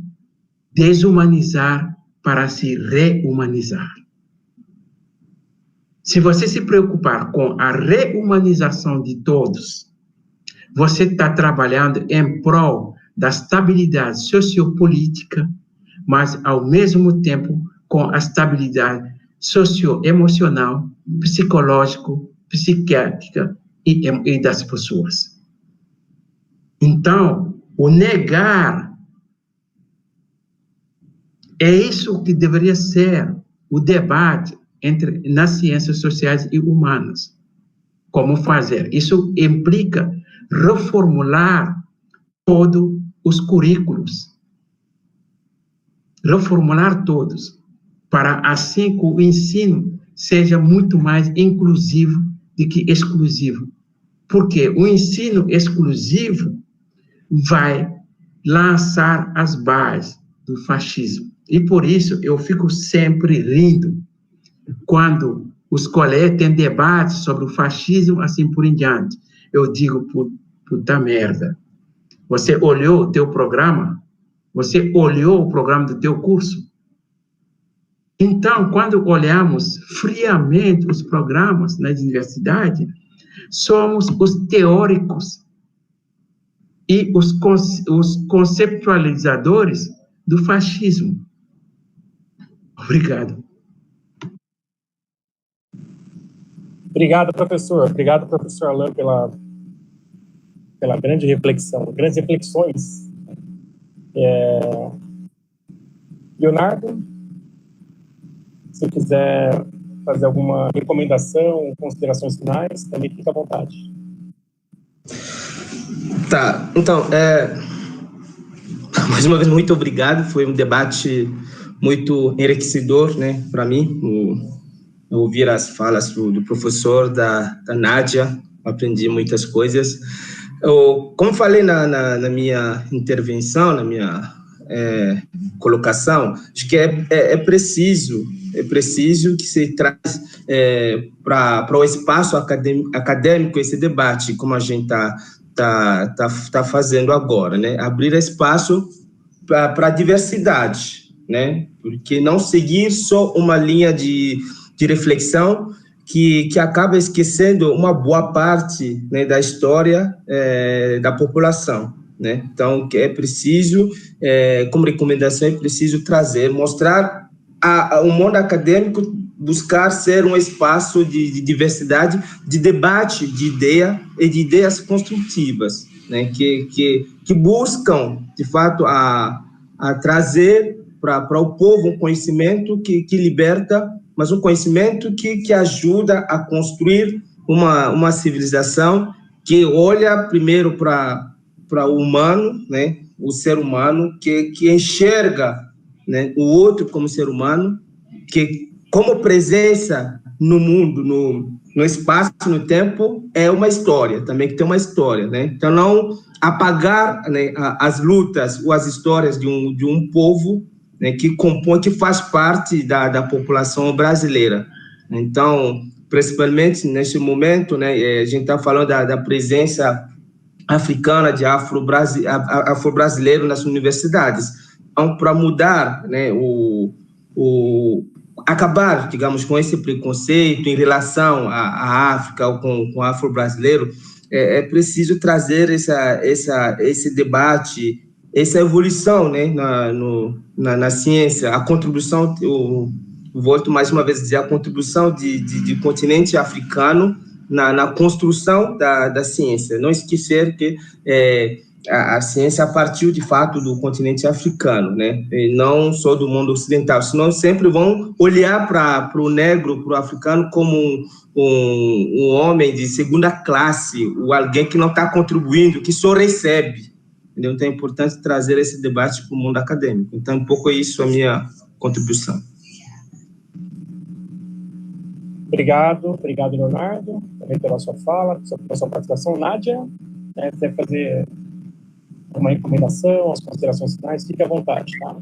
desumanizar para se rehumanizar. Se você se preocupar com a rehumanização de todos, você está trabalhando em prol da estabilidade sociopolítica, mas, ao mesmo tempo, com a estabilidade socioemocional, psicológico, psiquiátrica e das pessoas. Então, o negar é isso que deveria ser o debate nas ciências sociais e humanas. Como fazer? Isso implica reformular todos os currículos. Reformular todos, para assim que o ensino seja muito mais inclusivo do que exclusivo. Porque o ensino exclusivo vai lançar as bases do fascismo. E por isso eu fico sempre rindo quando os colegas têm debates sobre o fascismo, assim por em diante. Eu digo, puta merda. Você olhou o teu programa? Você olhou o programa do teu curso? Então, quando olhamos friamente os programas nas universidades, somos os teóricos e os conceptualizadores do fascismo. Obrigado. Obrigado, professor. Obrigado, professor Alain, pela grande reflexão, grandes reflexões. Leonardo, se quiser fazer alguma recomendação, considerações finais, também fica à vontade. Tá, então, mais uma vez, muito obrigado, foi um debate muito enriquecedor, né, para mim, ouvir as falas do professor, da Nádia, aprendi muitas coisas. Como falei na minha intervenção, na minha colocação, acho que é preciso que se traz para o espaço acadêmico esse debate, como a gente tá fazendo agora, né? Abrir espaço para a diversidade, né? Porque não seguir só uma linha de reflexão que acaba esquecendo uma boa parte, né, da história da população, né? Então, que é preciso, como recomendação, é preciso mostrar o mundo acadêmico, buscar ser um espaço de diversidade, de debate de ideia e de ideias construtivas, né? Que buscam, de fato, a trazer para o povo um conhecimento que liberta, mas um conhecimento que ajuda a construir uma civilização que olha primeiro para o humano, né, o ser humano, que enxerga, né, o outro como ser humano, que como presença no mundo, no espaço, no tempo, é uma história, também que tem uma história, né? Então, não apagar, né, as lutas ou as histórias de um povo, né, que compõe, que faz parte da população brasileira. Então, principalmente neste momento, né, a gente está falando da presença africana, de afro-brasileiro nas universidades. Então, para mudar, né, acabar, digamos, com esse preconceito em relação à África ou com o afro-brasileiro, é preciso trazer esse debate, essa evolução, né, na ciência, a contribuição, volto mais uma vez a dizer, a contribuição de continente africano na construção da ciência. Não esquecer que a ciência partiu, de fato, do continente africano, né? E não só do mundo ocidental, senão sempre vão olhar para o negro, para o africano, como um homem de segunda classe, ou alguém que não está contribuindo, que só recebe. Entendeu? Então, é importante trazer esse debate para o mundo acadêmico. Então, um pouco isso a minha contribuição. Obrigado, Leonardo, também pela sua fala, pela sua participação. Nádia, você deve fazer uma recomendação, as considerações finais, fique à vontade, tá?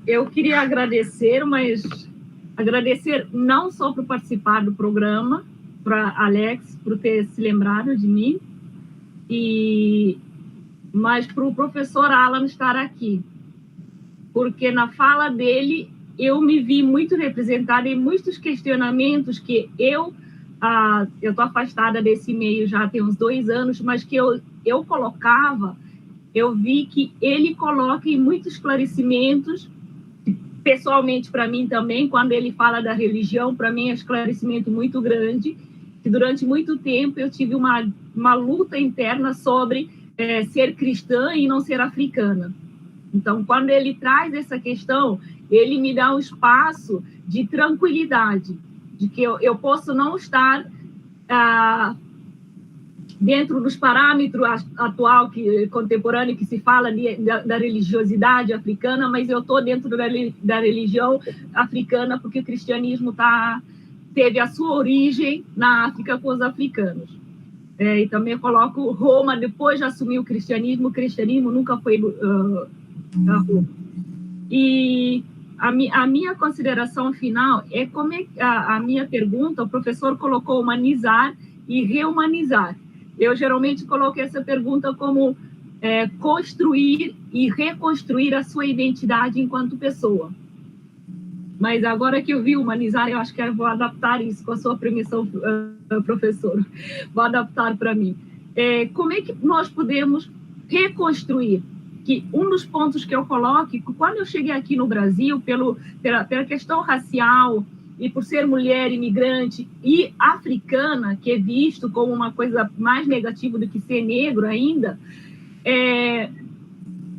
Eu queria agradecer, mas agradecer não só por participar do programa, para Alex, por ter se lembrado de mim, mas para o professor Alan estar aqui, porque na fala dele eu me vi muito representada em muitos questionamentos que eu estou afastada desse meio já tem uns 2 anos, mas que eu colocava, eu vi que ele coloca em muitos esclarecimentos, pessoalmente para mim também, quando ele fala da religião, para mim é um esclarecimento muito grande, que durante muito tempo eu tive uma luta interna sobre ser cristã e não ser africana. Então, quando ele traz essa questão, ele me dá um espaço de tranquilidade, de que eu posso não estar dentro dos parâmetros atual, contemporâneo, que se fala da religiosidade africana, mas eu estou dentro da religião africana porque o cristianismo teve a sua origem na África com os africanos. E também coloco Roma, depois de assumir o cristianismo nunca foi a Roma. E a minha consideração final é como a minha pergunta, o professor colocou humanizar e reumanizar. Eu geralmente coloco essa pergunta como construir e reconstruir a sua identidade enquanto pessoa. Mas agora que eu vi humanizar, eu acho que eu vou adaptar isso com a sua permissão, professor. Vou adaptar para mim. Como é que nós podemos reconstruir? Que um dos pontos que eu coloco, quando eu cheguei aqui no Brasil, pela questão racial e por ser mulher, imigrante e africana, que é visto como uma coisa mais negativa do que ser negro ainda,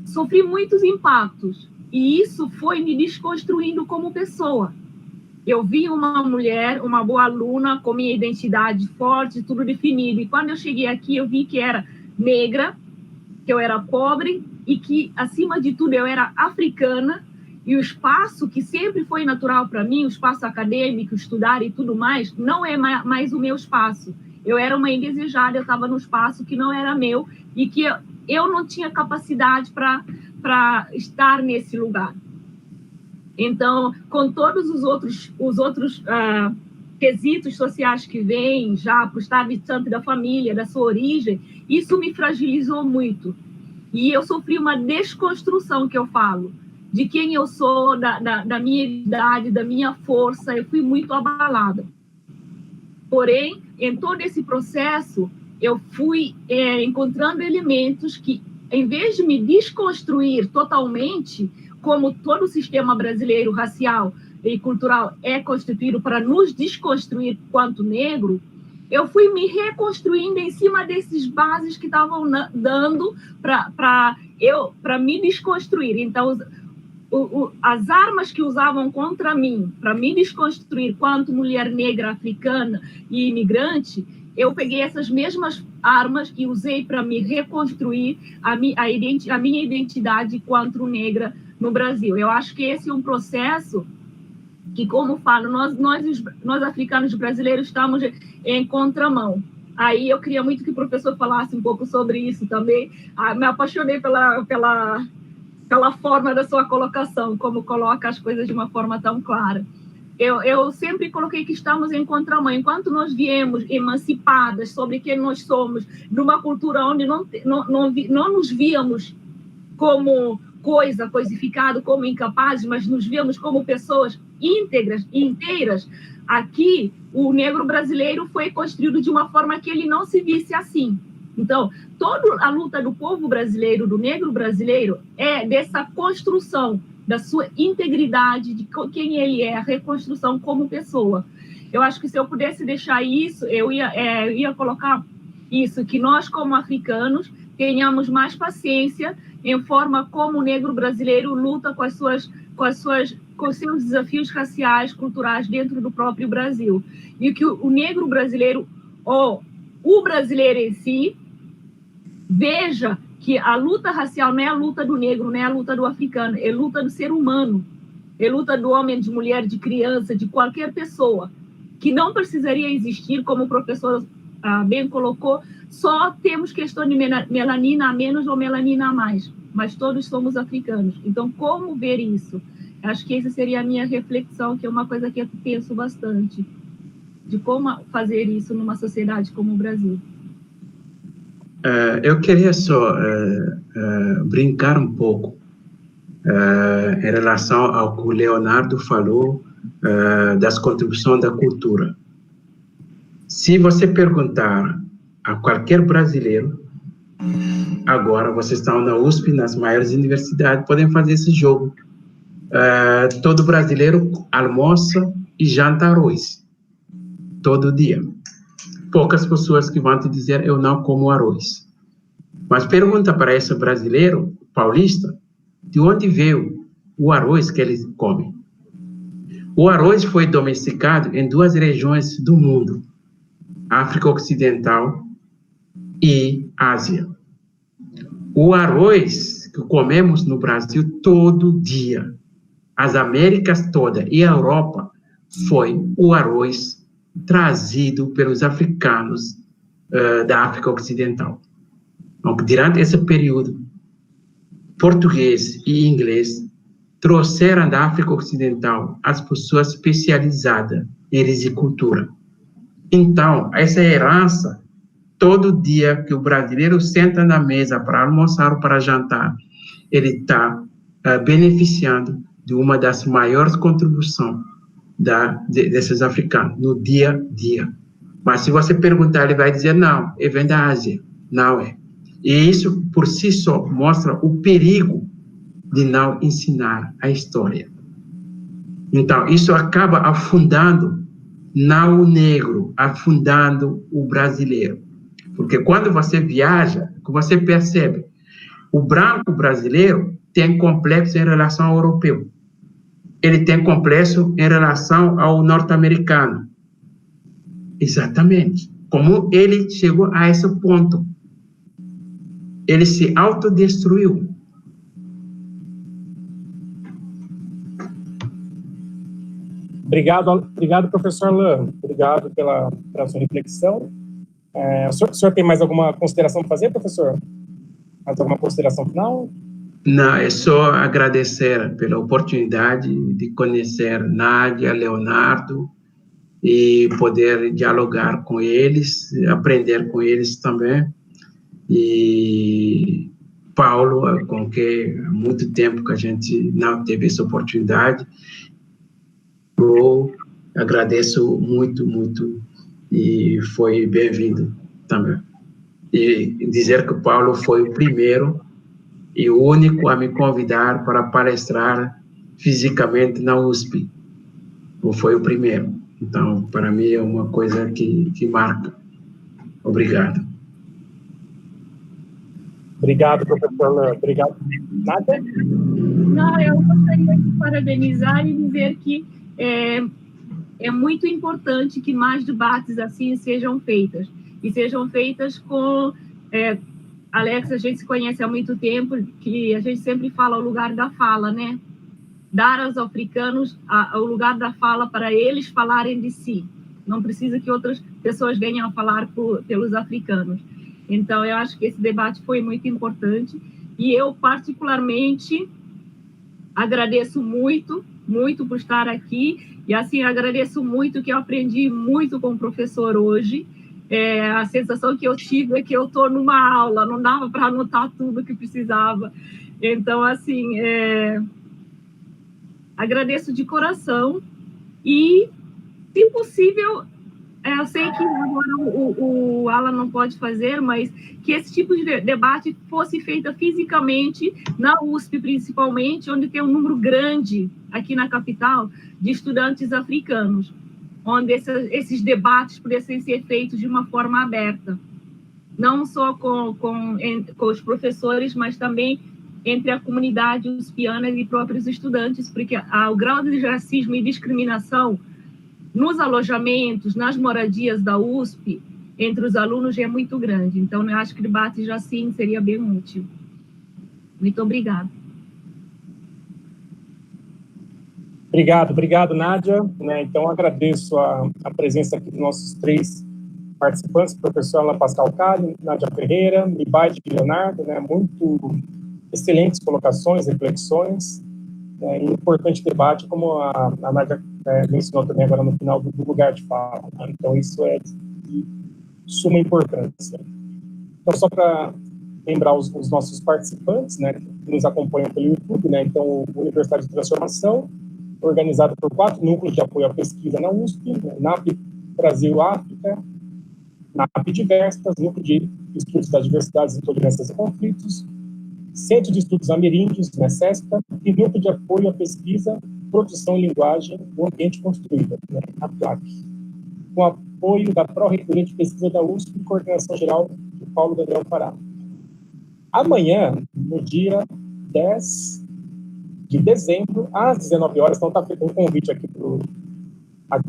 sofri muitos impactos. E isso foi me desconstruindo como pessoa. Eu vi uma mulher, uma boa aluna, com minha identidade forte, tudo definido. E quando eu cheguei aqui, eu vi que era negra, que eu era pobre e que, acima de tudo, eu era africana. E o espaço que sempre foi natural para mim, o espaço acadêmico, estudar e tudo mais, não é mais o meu espaço. Eu era uma indesejada, eu estava num espaço que não era meu e que eu não tinha capacidade para estar nesse lugar. Então, com todos os outros quesitos sociais que vêm já para o estar distante da família, da sua origem, isso me fragilizou muito. E eu sofri uma desconstrução, que eu falo, de quem eu sou, da minha idade, da minha força. Eu fui muito abalada. Porém, em todo esse processo, eu fui encontrando elementos que, em vez de me desconstruir totalmente, como todo o sistema brasileiro racial e cultural é constituído para nos desconstruir quanto negro, eu fui me reconstruindo em cima desses bases que estavam dando para me desconstruir. Então, as armas que usavam contra mim, para me desconstruir quanto mulher negra, africana e imigrante, eu peguei essas mesmas armas e usei para me reconstruir a minha identidade quanto negra no Brasil. Eu acho que esse é um processo que, como falo, nós africanos brasileiros estamos em contramão. Aí eu queria muito que o professor falasse um pouco sobre isso também. Me apaixonei pela forma da sua colocação, como coloca as coisas de uma forma tão clara. Eu sempre coloquei que estamos em contramão. Enquanto nós viemos emancipadas sobre quem nós somos, numa cultura onde não nos víamos como coisificado, como incapazes, mas nos víamos como pessoas íntegras e inteiras, aqui o negro brasileiro foi construído de uma forma que ele não se visse assim. Então, toda a luta do povo brasileiro, do negro brasileiro, é dessa construção da sua integridade, de quem ele é, a reconstrução como pessoa. Eu acho que se eu pudesse deixar isso, eu ia colocar isso, que nós, como africanos, tenhamos mais paciência em forma como o negro brasileiro luta com os seus desafios raciais, culturais dentro do próprio Brasil. E que o negro brasileiro, ou o brasileiro em si, veja que a luta racial não é a luta do negro, não é a luta do africano, é a luta do ser humano, é a luta do homem, de mulher, de criança, de qualquer pessoa, que não precisaria existir, como o professor bem colocou, só temos questão de melanina a menos ou melanina a mais, mas todos somos africanos. Então, como ver isso? Acho que essa seria a minha reflexão, que é uma coisa que eu penso bastante, de como fazer isso numa sociedade como o Brasil. Eu queria só brincar um pouco em relação ao que o Leonardo falou das contribuições da cultura. Se você perguntar a qualquer brasileiro, agora vocês estão na USP, nas maiores universidades, podem fazer esse jogo. Todo brasileiro almoça e janta arroz, todo dia. Poucas pessoas que vão te dizer, eu não como arroz. Mas pergunta para esse brasileiro, paulista, de onde veio o arroz que eles comem. O arroz foi domesticado em 2 regiões do mundo, África Ocidental e Ásia. O arroz que comemos no Brasil todo dia, as Américas todas e a Europa, foi o arroz trazido pelos africanos da África Ocidental. Então, durante esse período, português e inglês trouxeram da África Ocidental as pessoas especializadas em risicultura. Então, essa herança, todo dia que o brasileiro senta na mesa para almoçar ou para jantar, ele está beneficiando de uma das maiores contribuições desses africanos, no dia a dia. Mas se você perguntar, ele vai dizer, não, vem da Ásia. Não é. E isso, por si só, mostra o perigo de não ensinar a história. Então, isso acaba afundando não o negro, afundando o brasileiro. Porque quando você viaja, você percebe, o branco brasileiro tem complexo em relação ao europeu. Ele tem complexo em relação ao norte-americano. Exatamente. Como ele chegou a esse ponto. Ele se autodestruiu. Obrigado, professor Alain. Obrigado pela sua reflexão. O senhor tem mais alguma consideração para fazer, professor? Mais alguma consideração final? Não, é só agradecer pela oportunidade de conhecer Nádia, Leonardo, e poder dialogar com eles, aprender com eles também. E Paulo, com que há muito tempo que a gente não teve essa oportunidade, eu agradeço muito, muito, e foi bem-vindo também. E dizer que Paulo foi o primeiro e o único a me convidar para palestrar fisicamente na USP. Foi o primeiro. Então, para mim, é uma coisa que marca. Obrigado. Obrigado, professor. Obrigado. Nádia? Não, eu gostaria de parabenizar e dizer que é muito importante que mais debates assim sejam feitas. E sejam feitas com... Alex, a gente se conhece há muito tempo, que a gente sempre fala o lugar da fala, né? dar aos africanos o lugar da fala para eles falarem de si. Não precisa que outras pessoas venham a falar pelos africanos. Então, eu acho que esse debate foi muito importante e eu, particularmente, agradeço muito, muito por estar aqui e, assim, agradeço muito que eu aprendi muito com o professor hoje. A sensação que eu tive é que eu estou numa aula, não dava para anotar tudo que precisava. Então, assim, agradeço de coração e, se possível, eu sei que agora o Alan não pode fazer, mas que esse tipo de debate fosse feito fisicamente, na USP principalmente, onde tem um número grande, aqui na capital, de estudantes africanos, onde esses debates pudessem ser feitos de uma forma aberta, não só com os professores, mas também entre a comunidade uspiana e próprios estudantes, porque o grau de racismo e discriminação nos alojamentos, nas moradias da USP, entre os alunos é muito grande. Então, eu acho que debates assim seria bem útil. Muito obrigada. Obrigado, Nádia. Então, agradeço a presença aqui dos nossos 3 participantes, professor Alan Pascal Cali, Nádia Ferreira, Libaide Leonardo, muito excelentes colocações, reflexões, e importante debate, como a Nádia mencionou também agora no final do lugar de fala. Então, isso é de suma importância. Então, só para lembrar os nossos participantes, que nos acompanham pelo YouTube, então, Universidade de Transformação, organizada por 4 núcleos de apoio à pesquisa na USP, NAP Brasil-África, NAP Diversas, Núcleo de Estudos das Diversidades, Intolerâncias e Conflitos, Centro de Estudos Ameríndios, CESPA, e Núcleo de Apoio à Pesquisa, Produção e Linguagem do Ambiente Construído, a PLAC, com apoio da Pró-Reitoria de Pesquisa da USP e Coordenação Geral do Paulo Daniel Pará. Amanhã, no dia 10 de dezembro, às 19 horas, então está feito um convite aqui para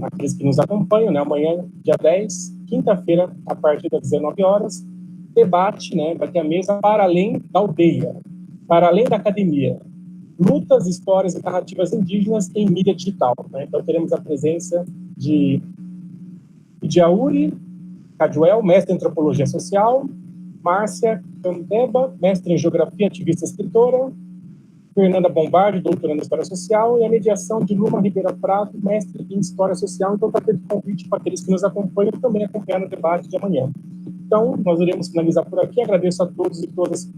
aqueles que nos acompanham, amanhã, dia 10, quinta-feira, a partir das 19 horas, debate, vai ter a mesa para além da aldeia, para além da academia, lutas, histórias e narrativas indígenas em mídia digital. Então, teremos a presença de Idiauri Caduel, mestre em Antropologia Social, Márcia Candeba, mestre em Geografia, ativista e escritora, Fernanda Bombardi, doutoranda em História Social, e a mediação de Luma Ribeira Prado, mestre em História Social. Então, está feito convite para aqueles que nos acompanham também acompanhar o debate de amanhã. Então, nós iremos finalizar por aqui. Agradeço a todos e todas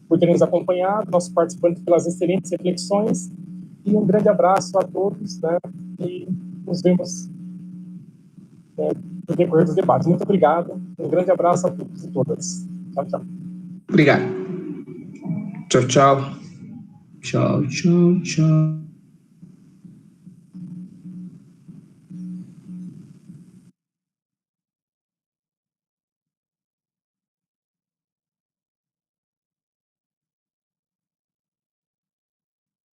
por terem nos acompanhado, nossos participantes pelas excelentes reflexões, e um grande abraço a todos, e nos vemos no decorrer dos debates. Muito obrigado, um grande abraço a todos e todas. Tchau, tchau. Obrigado. Tchau, tchau. Tchau, tchau, tchau.